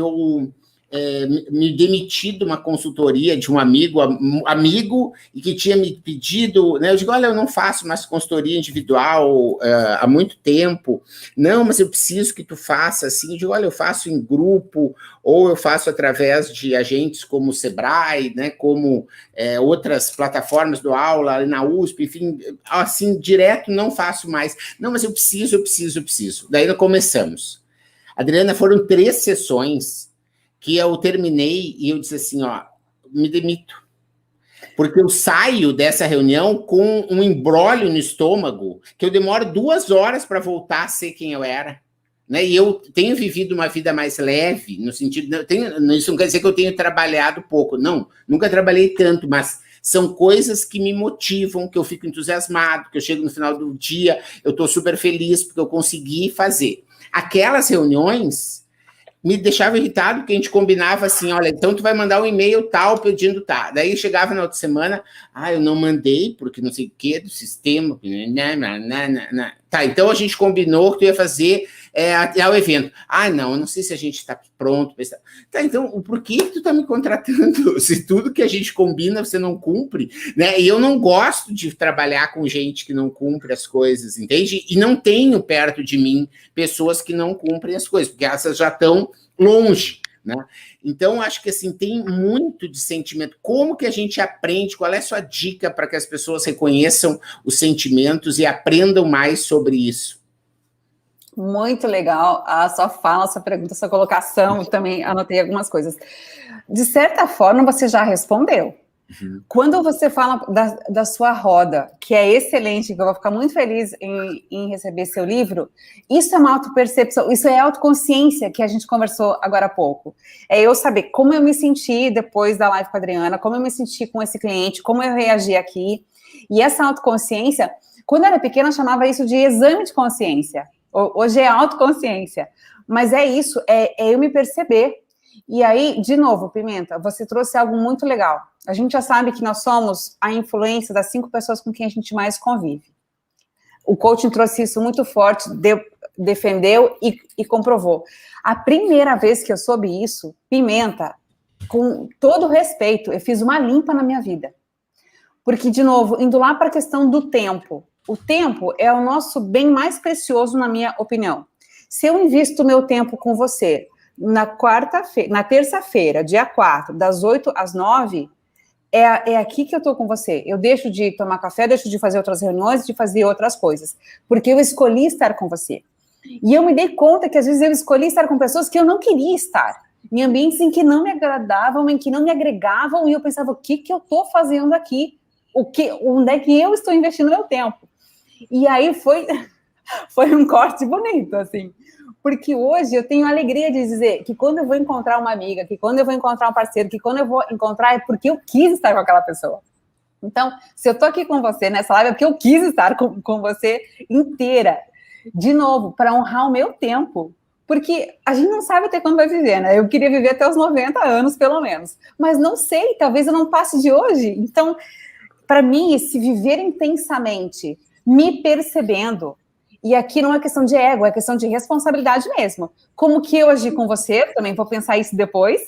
me demiti de uma consultoria de um amigo e que tinha me pedido, né, eu digo, olha, eu não faço mais consultoria individual há muito tempo, não, mas eu preciso que tu faça assim, eu digo, olha, eu faço em grupo, ou eu faço através de agentes como o Sebrae, né, como outras plataformas do aula, na USP, enfim, assim, direto não faço mais, não, mas eu preciso, daí nós começamos. Adriana, foram 3 sessões que eu terminei e eu disse assim, ó, me demito. Porque eu saio dessa reunião com um embrólio no estômago que eu demoro 2 horas para voltar a ser quem eu era. Né? E eu tenho vivido uma vida mais leve, no sentido... isso não quer dizer que eu tenho trabalhado pouco. Não, nunca trabalhei tanto, mas são coisas que me motivam, que eu fico entusiasmado, que eu chego no final do dia, eu estou super feliz porque eu consegui fazer. Aquelas reuniões me deixava irritado, porque a gente combinava assim, olha, então tu vai mandar um e-mail tal, pedindo tal. Daí chegava na outra semana, eu não mandei, porque não sei o que, do sistema. Tá, então a gente combinou que tu ia fazer até o evento. Não, eu não sei se a gente está pronto. Tá, então, por que tu tá me contratando? Se tudo que a gente combina você não cumpre, né? E eu não gosto de trabalhar com gente que não cumpre as coisas, entende? E não tenho perto de mim pessoas que não cumprem as coisas, porque essas já estão longe, né? Então, acho que assim, tem muito de sentimento. Como que a gente aprende? Qual é a sua dica para que as pessoas reconheçam os sentimentos e aprendam mais sobre isso? Muito legal a sua fala, a sua pergunta, a sua colocação, também anotei algumas coisas. De certa forma, você já respondeu. Quando você fala da sua roda, que é excelente, que eu vou ficar muito feliz em receber seu livro, isso é uma autopercepção, isso é autoconsciência que a gente conversou agora há pouco. É eu saber como eu me senti depois da live com a Adriana, como eu me senti com esse cliente, como eu reagi aqui. E essa autoconsciência, quando eu era pequena, eu chamava isso de exame de consciência. Hoje é autoconsciência. Mas é isso, é eu me perceber. E aí, de novo, Pimenta, você trouxe algo muito legal. A gente já sabe que nós somos a influência das 5 pessoas com quem a gente mais convive. O coaching trouxe isso muito forte, defendeu e comprovou. A primeira vez que eu soube isso, Pimenta, com todo respeito, eu fiz uma limpa na minha vida. Porque, de novo, indo lá para a questão do tempo. O tempo é o nosso bem mais precioso, na minha opinião. Se eu invisto o meu tempo com você na terça-feira, dia 4, das 8 às 9, é aqui que eu tô com você. Eu deixo de tomar café, deixo de fazer outras reuniões, de fazer outras coisas, porque eu escolhi estar com você. E eu me dei conta que às vezes eu escolhi estar com pessoas que eu não queria estar, em ambientes em que não me agradavam, em que não me agregavam, e eu pensava, o que eu tô fazendo aqui? Onde é que eu estou investindo meu tempo? E aí foi um corte bonito, assim. Porque hoje eu tenho a alegria de dizer que quando eu vou encontrar uma amiga, que quando eu vou encontrar um parceiro, que quando eu vou encontrar é porque eu quis estar com aquela pessoa. Então, se eu tô aqui com você nessa live é porque eu quis estar com você inteira. De novo, para honrar o meu tempo. Porque a gente não sabe até quando vai viver, né? Eu queria viver até os 90 anos, pelo menos. Mas não sei, talvez eu não passe de hoje. Então, para mim, esse viver intensamente, me percebendo, e aqui não é questão de ego, é questão de responsabilidade mesmo. Como que eu agi com você, também vou pensar isso depois,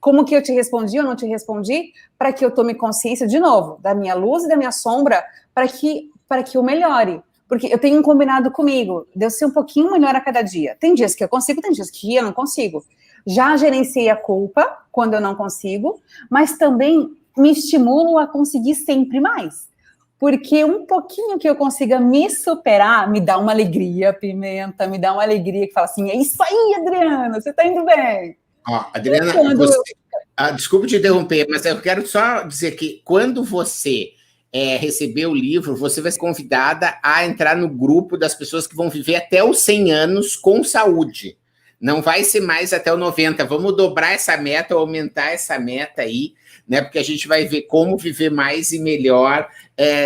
como que eu te respondi ou não te respondi, para que eu tome consciência, de novo, da minha luz e da minha sombra, para que eu melhore. Porque eu tenho um combinado comigo, de eu ser um pouquinho melhor a cada dia. Tem dias que eu consigo, tem dias que eu não consigo. Já gerenciei a culpa, quando eu não consigo, mas também me estimulo a conseguir sempre mais. Porque um pouquinho que eu consiga me superar, me dá uma alegria, Pimenta, me dá uma alegria que fala assim, é isso aí, Adriana, você tá indo bem. Adriana, desculpe te interromper, mas eu quero só dizer que quando você receber o livro, você vai ser convidada a entrar no grupo das pessoas que vão viver até os 100 anos com saúde. Não vai ser mais até o 90. Vamos dobrar essa meta, aumentar essa meta aí, né? Porque a gente vai ver como viver mais e melhor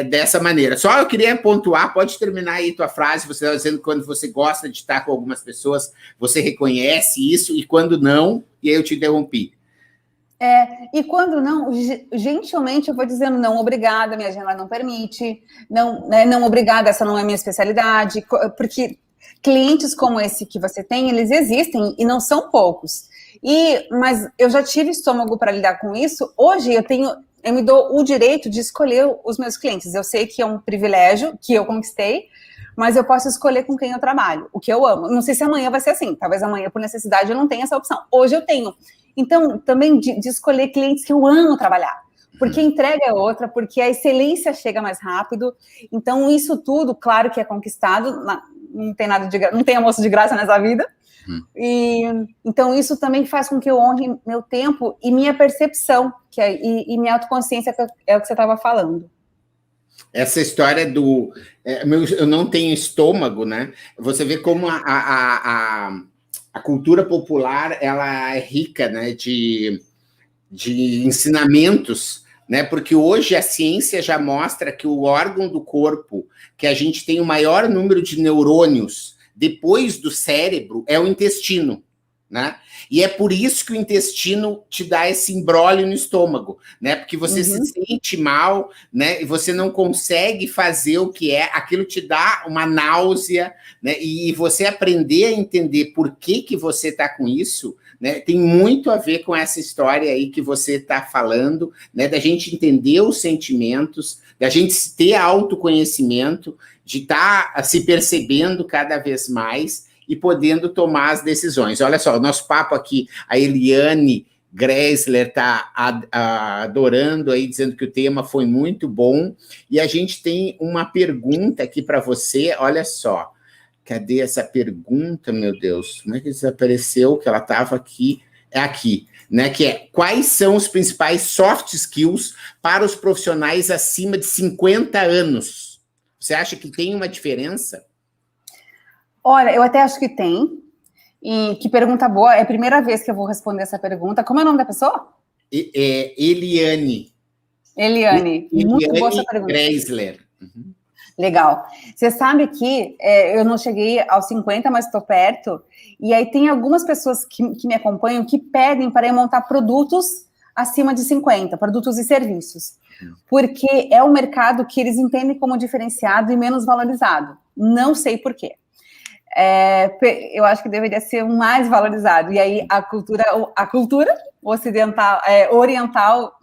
dessa maneira. Só eu queria pontuar, pode terminar aí tua frase, você está dizendo que quando você gosta de estar com algumas pessoas, você reconhece isso, e quando não, e aí eu te interrompi. E quando não, gentilmente eu vou dizendo não, obrigada, minha agenda não permite, não, né, não, obrigada, essa não é minha especialidade, porque clientes como esse que você tem, eles existem e não são poucos. Mas eu já tive estômago para lidar com isso. Hoje eu me dou o direito de escolher os meus clientes. Eu sei que é um privilégio que eu conquistei, mas eu posso escolher com quem eu trabalho, o que eu amo. Não sei se amanhã vai ser assim, talvez amanhã, por necessidade, eu não tenha essa opção. Hoje eu tenho. Então, também de escolher clientes que eu amo trabalhar, porque a entrega é outra, porque a excelência chega mais rápido. Então, isso tudo, claro que é conquistado não tem nada não tem almoço de graça nessa vida. E então isso também faz com que eu honre meu tempo e minha percepção, e minha autoconsciência, que é o que você estava falando. Essa história eu não tenho estômago, né? Você vê como a cultura popular, ela é rica, né, de ensinamentos, né? Porque hoje a ciência já mostra que o órgão do corpo que a gente tem o maior número de neurônios depois do cérebro é o intestino, né? E é por isso que o intestino te dá esse imbróglio no estômago, né? Porque você se sente mal, né? E você não consegue fazer o que é, aquilo te dá uma náusea, né? E você aprender a entender por que você está com isso, né, tem muito a ver com essa história aí que você está falando, né, da gente entender os sentimentos, da gente ter autoconhecimento, de estar se percebendo cada vez mais e podendo tomar as decisões. Olha só, o nosso papo aqui, a Eliane Gressler está adorando aí, dizendo que o tema foi muito bom, e a gente tem uma pergunta aqui para você, olha só. Cadê essa pergunta, meu Deus? Como é que desapareceu? Que ela estava aqui. É aqui, né? Que é: quais são os principais soft skills para os profissionais acima de 50 anos? Você acha que tem uma diferença? Olha, eu até acho que tem. E que pergunta boa. É a primeira vez que eu vou responder essa pergunta. Como é o nome da pessoa? Eliane. Eliane. Muito boa essa pergunta. Gressler. Legal. Você sabe que eu não cheguei aos 50, mas estou perto. E aí tem algumas pessoas que me acompanham que pedem para eu montar produtos acima de 50, produtos e serviços. Porque é um mercado que eles entendem como diferenciado e menos valorizado. Não sei por quê. Eu acho que deveria ser mais valorizado. E aí a cultura ocidental, oriental,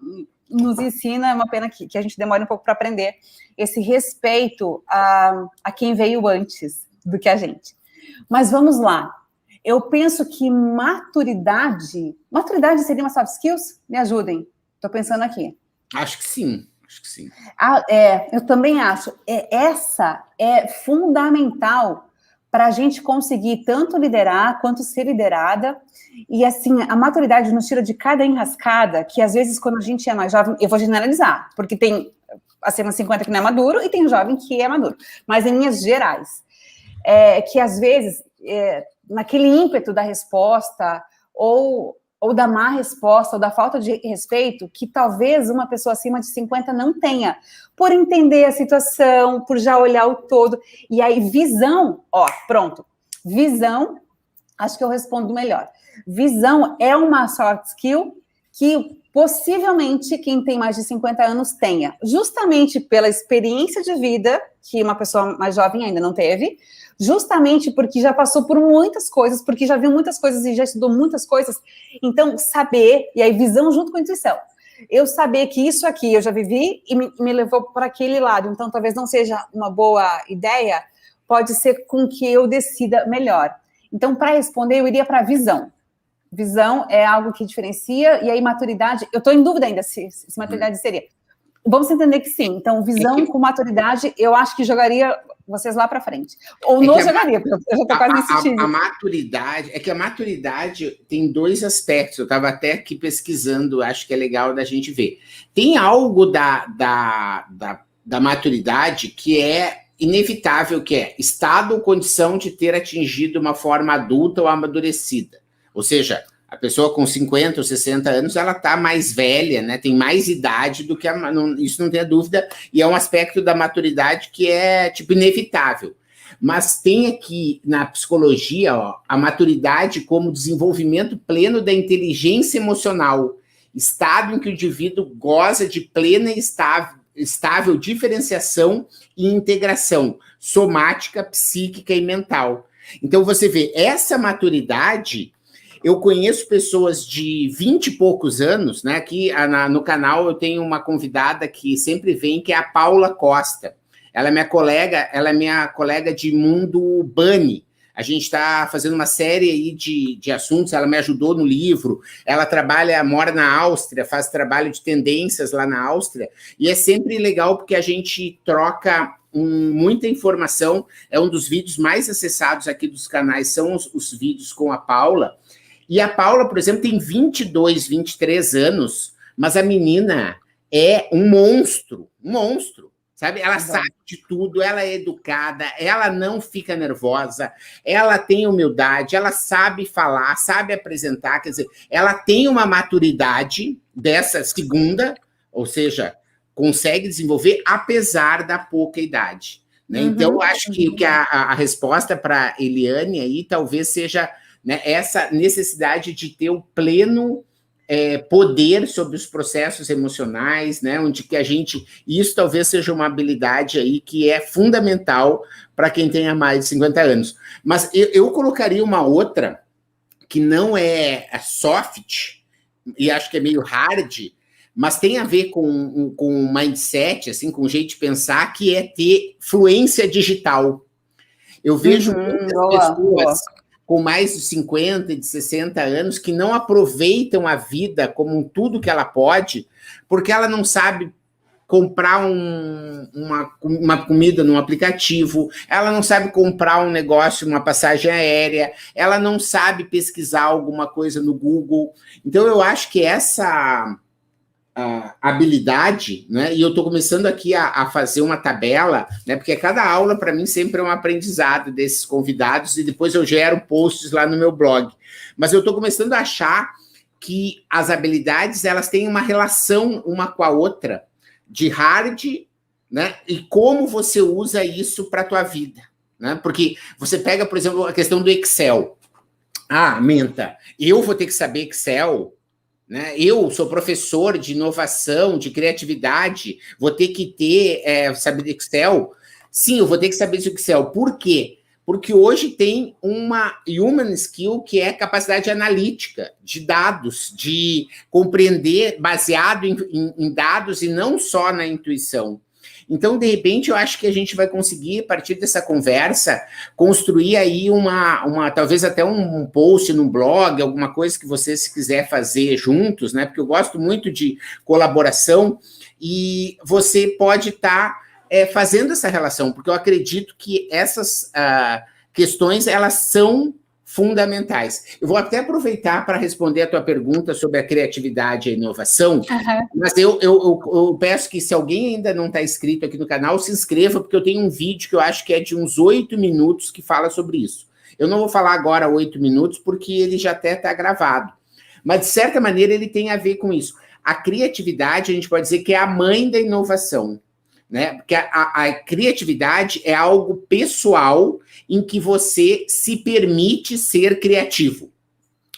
nos ensina, é uma pena que a gente demore um pouco para aprender, esse respeito a quem veio antes do que a gente. Mas vamos lá. Eu penso que maturidade seria uma soft skills? Me ajudem. Estou pensando aqui. Acho que sim. Eu também acho. Essa é fundamental para a gente conseguir tanto liderar quanto ser liderada. E assim, a maturidade nos tira de cada enrascada, que às vezes quando a gente é mais jovem, eu vou generalizar, porque tem acima de 50 que não é maduro e tem jovem que é maduro, mas em linhas gerais, que às vezes, naquele ímpeto da resposta, ou da má resposta, ou da falta de respeito, que talvez uma pessoa acima de 50 não tenha, por entender a situação, por já olhar o todo, e aí visão, pronto, visão, acho que eu respondo melhor. Visão é uma soft skill que possivelmente quem tem mais de 50 anos tenha, justamente pela experiência de vida que uma pessoa mais jovem ainda não teve, justamente porque já passou por muitas coisas, porque já viu muitas coisas e já estudou muitas coisas. Então, saber, e aí visão junto com a intuição. Eu saber que isso aqui eu já vivi e me levou para aquele lado, então talvez não seja uma boa ideia, pode ser com que eu decida melhor. Então, para responder, eu iria para a visão. Visão é algo que diferencia, e aí maturidade, eu estou em dúvida ainda se maturidade seria. Vamos entender que sim. Então, visão com maturidade, eu acho que jogaria vocês lá para frente. Ou não jogaria, porque eu já estou quase nesse time. A maturidade, é que a maturidade tem dois aspectos, eu estava até aqui pesquisando, acho que é legal da gente ver. Tem algo da maturidade que é inevitável, que é estado ou condição de ter atingido uma forma adulta ou amadurecida. Ou seja, a pessoa com 50 ou 60 anos, ela está mais velha, né? Tem mais idade do que isso não tem dúvida, e é um aspecto da maturidade que é, tipo, inevitável. Mas tem aqui, na psicologia, a maturidade como desenvolvimento pleno da inteligência emocional, estado em que o indivíduo goza de plena e estável diferenciação e integração somática, psíquica e mental. Então, você vê, essa maturidade... Eu conheço pessoas de 20 e poucos anos, né? Aqui no canal eu tenho uma convidada que sempre vem, que é a Paula Costa. Ela é minha colega de mundo Bunny. A gente está fazendo uma série aí de assuntos, ela me ajudou no livro, ela mora na Áustria, faz trabalho de tendências lá na Áustria, e é sempre legal porque a gente troca muita informação, é um dos vídeos mais acessados aqui dos canais, são os vídeos com a Paula. E a Paula, por exemplo, tem 22, 23 anos, mas a menina é um monstro, sabe? Ela sabe de tudo, ela é educada, ela não fica nervosa, ela tem humildade, ela sabe falar, sabe apresentar, quer dizer, ela tem uma maturidade dessa segunda, ou seja, consegue desenvolver apesar da pouca idade. Né? Então, eu acho que a resposta para a Eliane aí talvez seja, né, essa necessidade de ter o pleno poder sobre os processos emocionais, né, onde que isso talvez seja uma habilidade aí que é fundamental para quem tenha mais de 50 anos. Mas eu colocaria uma outra que não é soft, e acho que é meio hard, mas tem a ver com o mindset, assim, com o jeito de pensar, que é ter fluência digital. Eu vejo muitas pessoas com mais de 50 e de 60 anos que não aproveitam a vida como um tudo que ela pode, porque ela não sabe comprar uma comida num aplicativo, ela não sabe comprar um negócio, uma passagem aérea, ela não sabe pesquisar alguma coisa no Google. Então, eu acho que essa habilidade, né? E eu estou começando aqui a fazer uma tabela, né? Porque cada aula, para mim, sempre é um aprendizado desses convidados, e depois eu gero posts lá no meu blog. Mas eu estou começando a achar que as habilidades, elas têm uma relação uma com a outra, de hard, né? E como você usa isso para a tua vida, né? Porque você pega, por exemplo, a questão do Excel. Menta, eu vou ter que saber Excel, né? Eu sou professor de inovação, de criatividade, vou ter que saber Excel? Sim, eu vou ter que saber Excel. Por quê? Porque hoje tem uma human skill que é capacidade analítica, de dados, de compreender baseado em dados e não só na intuição. Então, de repente, eu acho que a gente vai conseguir, a partir dessa conversa, construir aí talvez até um post no blog, alguma coisa que você, se quiser fazer juntos, né? Porque eu gosto muito de colaboração, e você pode estar fazendo essa relação, porque eu acredito que essas questões, elas são fundamentais. Eu vou até aproveitar para responder a tua pergunta sobre a criatividade e a inovação, mas eu peço que, se alguém ainda não está inscrito aqui no canal, se inscreva, porque eu tenho um vídeo que eu acho que é de uns 8 minutos que fala sobre isso. Eu não vou falar agora 8 minutos, porque ele já até está gravado, mas, de certa maneira, ele tem a ver com isso. A criatividade, a gente pode dizer que é a mãe da inovação, né? Porque a criatividade é algo pessoal em que você se permite ser criativo.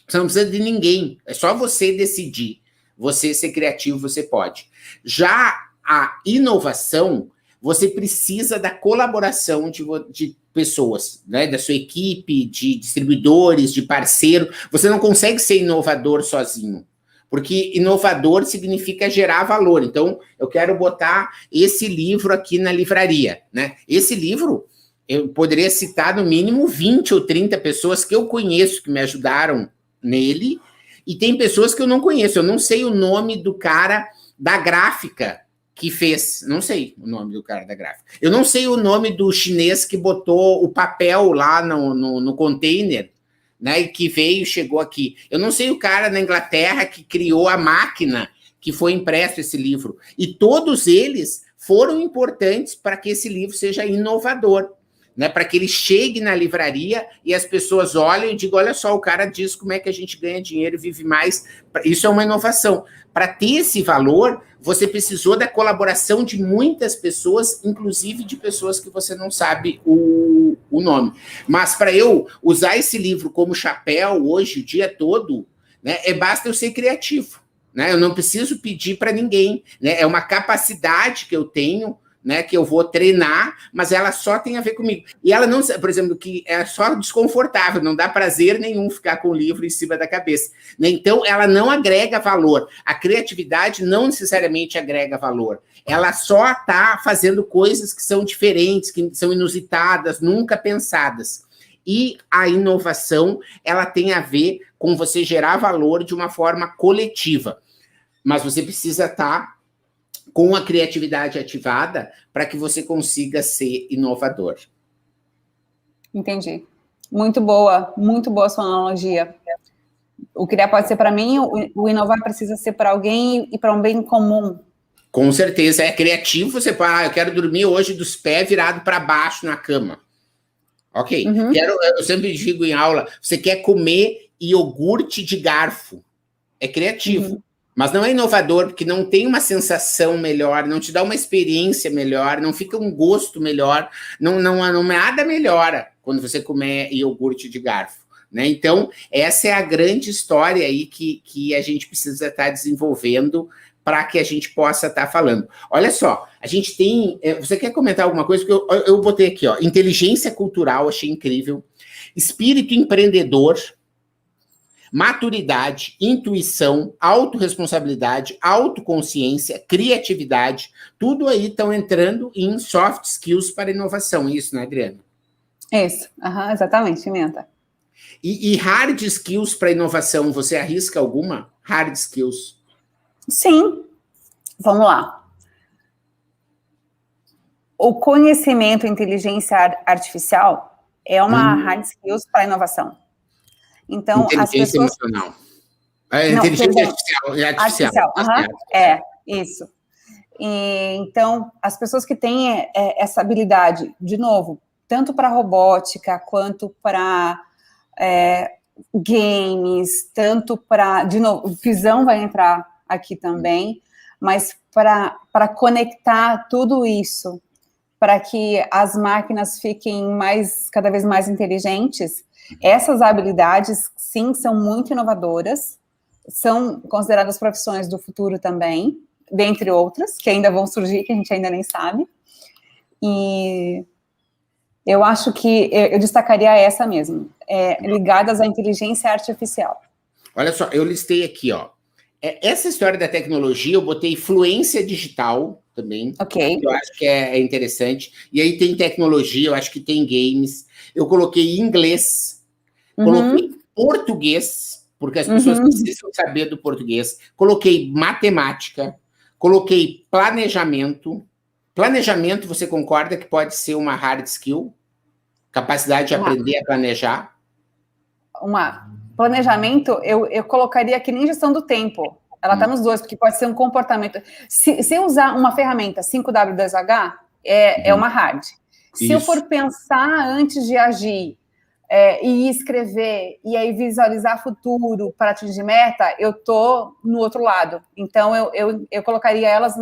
Você não precisa de ninguém, é só você decidir. Você ser criativo, você pode. Já a inovação, você precisa da colaboração de pessoas, né? Da sua equipe, de distribuidores, de parceiro. Você não consegue ser inovador sozinho, porque inovador significa gerar valor. Então, eu quero botar esse livro aqui na livraria, né? Esse livro, eu poderia citar no mínimo 20 ou 30 pessoas que eu conheço, que me ajudaram nele, e tem pessoas que eu não conheço. Eu não sei o nome do cara da gráfica que fez, não sei o nome do cara da gráfica. Eu não sei o nome do chinês que botou o papel lá no container, né, e que chegou aqui. Eu não sei o cara na Inglaterra que criou a máquina que foi impresso esse livro. E todos eles foram importantes para que esse livro seja inovador, né, para que ele chegue na livraria e as pessoas olhem e digam, olha só, o cara diz como é que a gente ganha dinheiro e vive mais. Isso é uma inovação. Para ter esse valor, você precisou da colaboração de muitas pessoas, inclusive de pessoas que você não sabe o nome. Mas para eu usar esse livro como chapéu hoje, o dia todo, né, basta eu ser criativo, né? Eu não preciso pedir para ninguém, né? É uma capacidade que eu tenho, né, que eu vou treinar, mas ela só tem a ver comigo. E ela não, por exemplo, que é só desconfortável, não dá prazer nenhum ficar com o livro em cima da cabeça, né? Então, ela não agrega valor. A criatividade não necessariamente agrega valor. Ela só está fazendo coisas que são diferentes, que são inusitadas, nunca pensadas. E a inovação, ela tem a ver com você gerar valor de uma forma coletiva. Mas você precisa estar com a criatividade ativada para que você consiga ser inovador. Entendi. Muito boa a sua analogia. O criar pode ser para mim, o inovar precisa ser para alguém e para um bem comum. Com certeza, é criativo, você fala, eu quero dormir hoje dos pés virados para baixo na cama. Ok, eu sempre digo em aula, você quer comer iogurte de garfo. É criativo, mas não é inovador, porque não tem uma sensação melhor, não te dá uma experiência melhor, não fica um gosto melhor, não nada melhora quando você comer iogurte de garfo, né? Então, essa é a grande história aí que a gente precisa estar desenvolvendo para que a gente possa estar falando. Olha só, a gente tem... Você quer comentar alguma coisa? Porque eu botei aqui, ó, inteligência cultural, achei incrível, espírito empreendedor, maturidade, intuição, autorresponsabilidade, autoconsciência, criatividade, tudo aí estão entrando em soft skills para inovação, isso, né, Adriana? Isso, exatamente, Pimenta. E hard skills para inovação, você arrisca alguma? Hard skills? Sim, vamos lá. O conhecimento, inteligência artificial é uma hard skills para inovação. Então, inteligência as pessoas... emocional. Inteligência artificial. Isso. E, então, as pessoas que têm essa habilidade, de novo, tanto para robótica, quanto para games, tanto para... De novo, visão vai entrar aqui também, mas para conectar tudo isso, para que as máquinas fiquem cada vez mais inteligentes, essas habilidades, sim, são muito inovadoras, são consideradas profissões do futuro também, dentre outras, que ainda vão surgir, que a gente ainda nem sabe. E eu acho que eu destacaria essa mesmo, ligadas à inteligência artificial. Olha só, eu listei aqui, ó. Essa história da tecnologia, eu botei fluência digital também, que eu acho que é interessante. E aí tem tecnologia, eu acho que tem games. Eu coloquei inglês, coloquei português, porque as pessoas precisam saber do português. Coloquei matemática, coloquei planejamento. Planejamento, você concorda que pode ser uma hard skill? Capacidade de aprender a planejar? Planejamento, eu colocaria aqui nem gestão do tempo. Ela está nos dois, porque pode ser um comportamento. Se eu usar uma ferramenta 5W2H, é uma hard. Se eu for pensar antes de agir e escrever, e aí visualizar futuro para atingir meta, eu estou no outro lado. Então, eu colocaria elas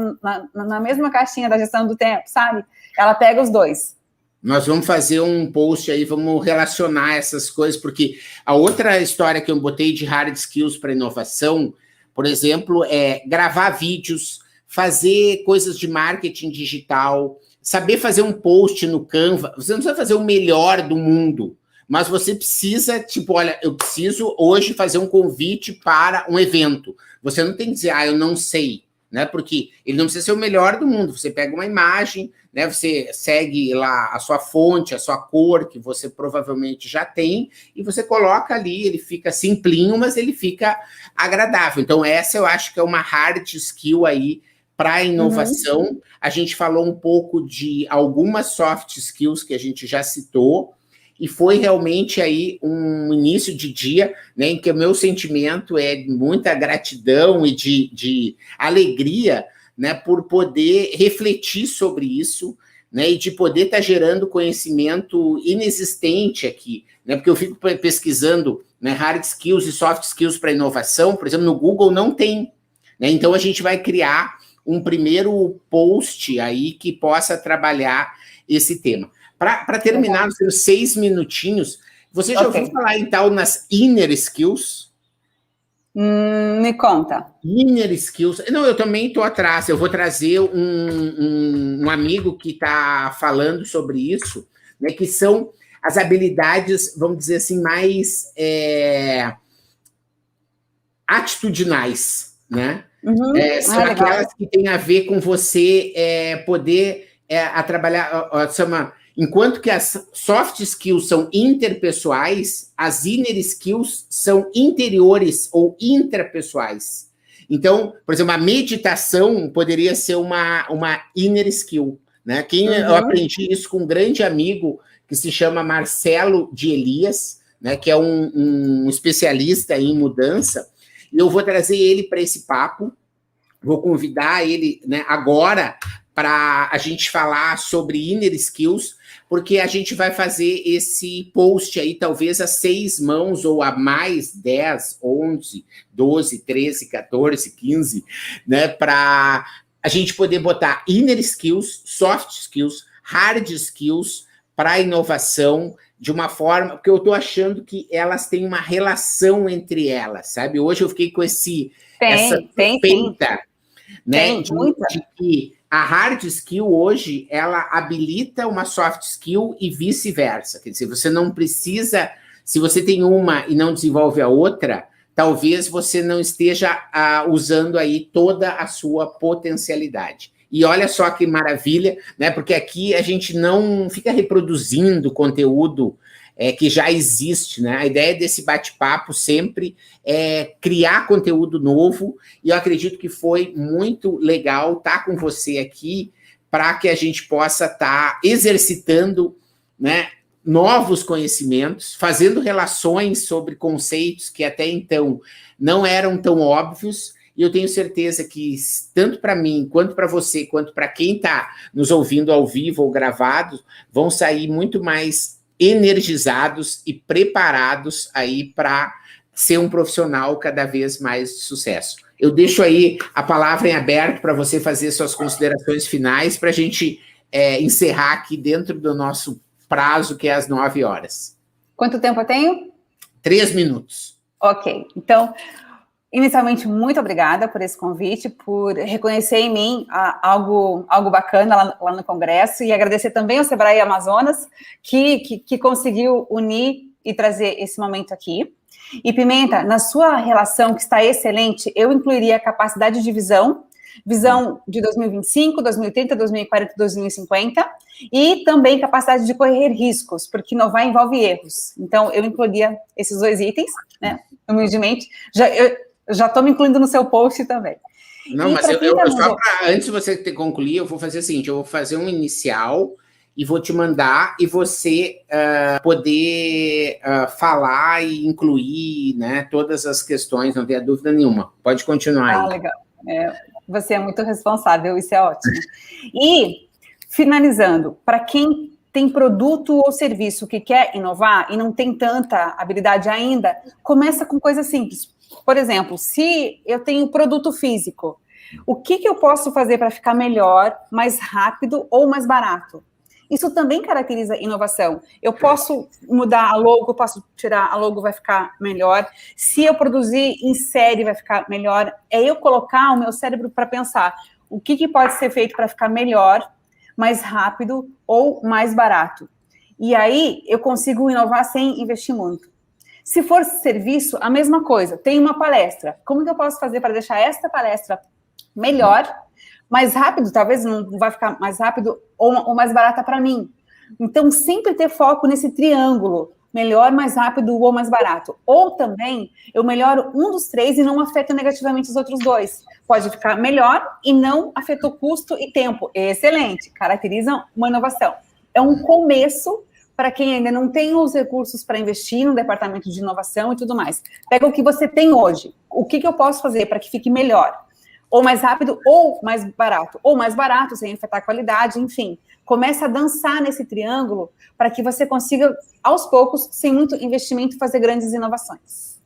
na mesma caixinha da gestão do tempo, sabe? Ela pega os dois. Nós vamos fazer um post aí, vamos relacionar essas coisas, porque a outra história que eu botei de hard skills para inovação, por exemplo, é gravar vídeos, fazer coisas de marketing digital, saber fazer um post no Canva. Você não precisa fazer o melhor do mundo, mas você precisa, tipo, olha, eu preciso hoje fazer um convite para um evento. Você não tem que dizer, eu não sei, né? Porque ele não precisa ser o melhor do mundo. Você pega uma imagem, né, você segue lá a sua fonte, a sua cor, que você provavelmente já tem, e você coloca ali, ele fica simplinho, mas ele fica agradável. Então, essa eu acho que é uma hard skill aí para a inovação. A gente falou um pouco de algumas soft skills que a gente já citou, e foi realmente aí um início de dia, né, em que o meu sentimento é de muita gratidão e de alegria, né, por poder refletir sobre isso, né, e de poder estar gerando conhecimento inexistente aqui, né, porque eu fico pesquisando, né, hard skills e soft skills para inovação, por exemplo, no Google não tem, né, então a gente vai criar um primeiro post aí que possa trabalhar esse tema. Para terminar, nos seus 6 minutinhos, você já ouviu falar em tal nas inner skills? Me conta. Inner skills. Não, eu também estou atrás. Eu vou trazer um amigo que está falando sobre isso, né, que são as habilidades, vamos dizer assim, mais atitudinais, né? São aquelas que têm a ver com você poder trabalhar, chama... Enquanto que as soft skills são interpessoais, as inner skills são interiores ou intrapessoais. Então, por exemplo, a meditação poderia ser uma inner skill, né? Eu aprendi isso com um grande amigo que se chama Marcelo de Elias, né? Que é um especialista em mudança, e eu vou trazer ele para esse papo, vou convidar ele, né, agora para a gente falar sobre inner skills, porque a gente vai fazer esse post aí, talvez a 6 mãos, ou a mais 10, 11, 12, 13, 14, 15, né, para a gente poder botar inner skills, soft skills, hard skills para a inovação, de uma forma, porque eu estou achando que elas têm uma relação entre elas, sabe? Hoje eu fiquei com essa suspeita, né, de que a hard skill hoje, ela habilita uma soft skill e vice-versa. Quer dizer, você não precisa, se você tem uma e não desenvolve a outra, talvez você não esteja usando aí toda a sua potencialidade. E olha só que maravilha, né? Porque aqui a gente não fica reproduzindo conteúdo que já existe, né? A ideia desse bate-papo sempre é criar conteúdo novo, e eu acredito que foi muito legal estar com você aqui para que a gente possa estar exercitando, né, novos conhecimentos, fazendo relações sobre conceitos que até então não eram tão óbvios, e eu tenho certeza que, tanto para mim, quanto para você, quanto para quem está nos ouvindo ao vivo ou gravado, vão sair muito mais energizados e preparados aí para ser um profissional cada vez mais de sucesso. Eu deixo aí a palavra em aberto para você fazer suas considerações finais, para a gente encerrar aqui dentro do nosso prazo, que é às 9 horas. Quanto tempo eu tenho? 3 minutos. Ok, então, inicialmente, muito obrigada por esse convite, por reconhecer em mim algo bacana lá no Congresso, e agradecer também ao Sebrae Amazonas, que conseguiu unir e trazer esse momento aqui. E, Pimenta, na sua relação, que está excelente, eu incluiria a capacidade de visão de 2025, 2030, 2040, 2050, e também capacidade de correr riscos, porque inovar envolve erros. Então, eu incluiria esses 2 itens, né, humildemente. Já estou me incluindo no seu post também. Não, mas antes de você concluir, eu vou fazer o seguinte, eu vou fazer um inicial e vou te mandar, e você poder falar e incluir, né, todas as questões, não tenha dúvida nenhuma. Pode continuar aí. Legal. Você é muito responsável, isso é ótimo. E, finalizando, para quem tem produto ou serviço que quer inovar e não tem tanta habilidade ainda, começa com coisas simples. Por exemplo, se eu tenho produto físico, o que eu posso fazer para ficar melhor, mais rápido ou mais barato? Isso também caracteriza inovação. Eu posso mudar a logo, posso tirar a logo, vai ficar melhor. Se eu produzir em série, vai ficar melhor. É eu colocar o meu cérebro para pensar o que pode ser feito para ficar melhor, mais rápido ou mais barato. E aí eu consigo inovar sem investir muito. Se for serviço, a mesma coisa. Tem uma palestra. Como que eu posso fazer para deixar esta palestra melhor, mais rápido? Talvez não vai ficar mais rápido ou mais barata para mim. Então, sempre ter foco nesse triângulo. Melhor, mais rápido ou mais barato. Ou também, eu melhoro um dos 3 e não afeto negativamente os outros 2. Pode ficar melhor e não afetou custo e tempo. Excelente. Caracteriza uma inovação. É um começo para quem ainda não tem os recursos para investir no departamento de inovação e tudo mais. Pega o que você tem hoje. O que eu posso fazer para que fique melhor? Ou mais rápido, ou mais barato. Ou mais barato, sem afetar a qualidade, enfim. Começa a dançar nesse triângulo para que você consiga, aos poucos, sem muito investimento, fazer grandes inovações.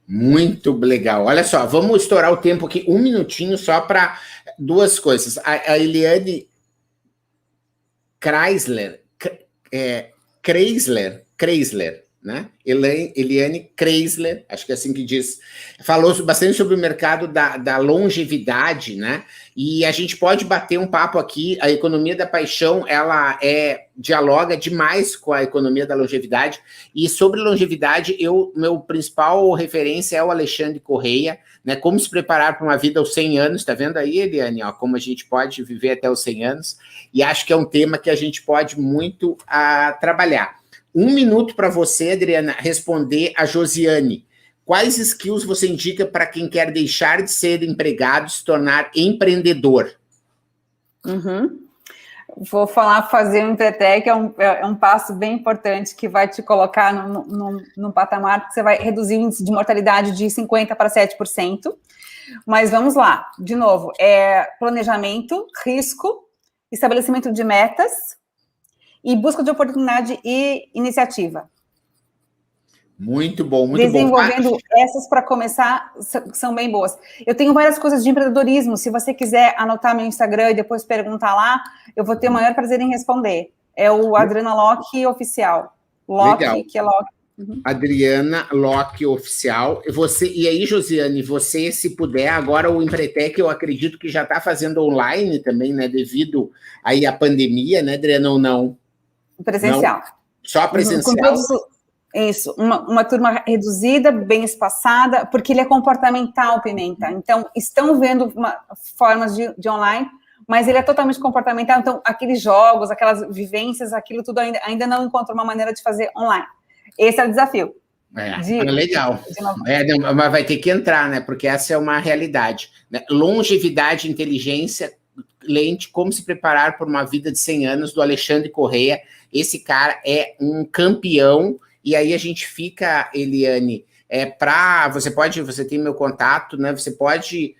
Muito legal. Olha só, vamos estourar o tempo aqui, 1 minutinho só para 2 coisas. A Eliane Kreisler, né? Eliane Kreisler, acho que é assim que diz, falou bastante sobre o mercado da longevidade, né? E a gente pode bater um papo aqui. A economia da paixão, ela dialoga demais com a economia da longevidade. E sobre longevidade, meu principal referência é o Alexandre Correia, né? Como se preparar para uma vida aos 100 anos, tá vendo aí, Eliane? Ó, como a gente pode viver até os 100 anos. E acho que é um tema que a gente pode muito trabalhar. 1 minuto para você, Adriana, responder a Josiane. quais skills você indica para quem quer deixar de ser empregado e se tornar empreendedor? Vou fazer um Empretec, é um passo bem importante que vai te colocar num patamar que você vai reduzir o índice de mortalidade de 50% para 7%. Mas vamos lá, de novo, planejamento, risco, estabelecimento de metas e busca de oportunidade e iniciativa. Muito bom, muito Desenvolvendo bom. Essas para começar são bem boas. Eu tenho várias coisas de empreendedorismo. Se você quiser anotar meu Instagram e depois perguntar lá, eu vou ter o maior prazer em responder. É o Adriana Locke Oficial. Legal. Que é Locke. Adriana Locke Oficial. E aí, Josiane, você, se puder, agora o Empretec, eu acredito que já está fazendo online também, né? Devido aí à pandemia, né, Adriana, ou não? Presencial. Não? Só presencial. Isso, uma turma reduzida, bem espaçada, porque ele é comportamental, Pimenta. Então, estão vendo formas de online, mas ele é totalmente comportamental. Então, aqueles jogos, aquelas vivências, aquilo tudo ainda não encontra uma maneira de fazer online. Esse é o desafio. Legal. Mas vai ter que entrar, né? Porque essa é uma realidade. Né? Longevidade, inteligência, lente, como se preparar por uma vida de 100 anos, do Alexandre Correia. Esse cara é um campeão. E aí a gente fica, Eliane, você tem meu contato, né? Você pode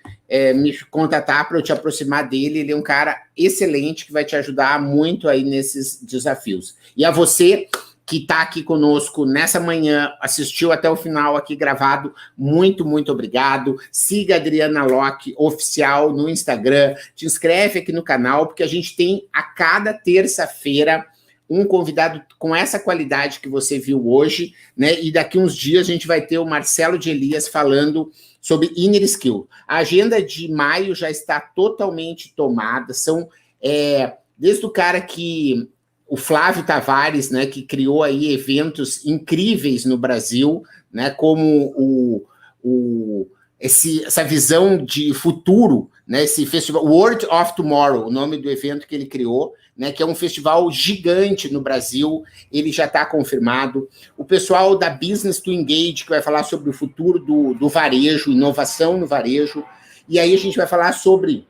me contatar para eu te aproximar dele. Ele é um cara excelente que vai te ajudar muito aí nesses desafios. E a você que está aqui conosco nessa manhã, assistiu até o final aqui gravado, muito, muito obrigado. Siga a Adriana Locke Oficial no Instagram, te inscreve aqui no canal, porque a gente tem a cada terça-feira um convidado com essa qualidade que você viu hoje, né? E daqui uns dias a gente vai ter o Marcelo de Elias falando sobre Inner Skill. A agenda de maio já está totalmente tomada, são desde o cara que... O Flávio Tavares, né, que criou aí eventos incríveis no Brasil, né, como essa visão de futuro, né, esse festival, World of Tomorrow, o nome do evento que ele criou, né, que é um festival gigante no Brasil, ele já está confirmado. O pessoal da Business to Engage, que vai falar sobre o futuro do varejo, inovação no varejo, e aí a gente vai falar sobre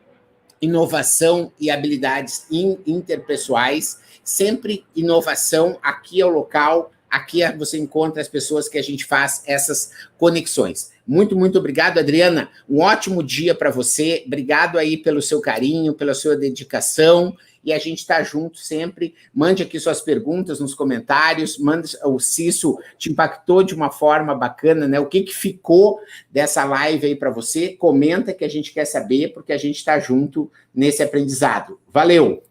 inovação e habilidades interpessoais, sempre inovação, aqui é o local, aqui você encontra as pessoas que a gente faz essas conexões. Muito, muito obrigado, Adriana, um ótimo dia para você, obrigado aí pelo seu carinho, pela sua dedicação, e a gente está junto sempre. Mande aqui suas perguntas nos comentários, se isso te impactou de uma forma bacana, né? O que ficou dessa live aí para você, comenta que a gente quer saber, porque a gente está junto nesse aprendizado. Valeu!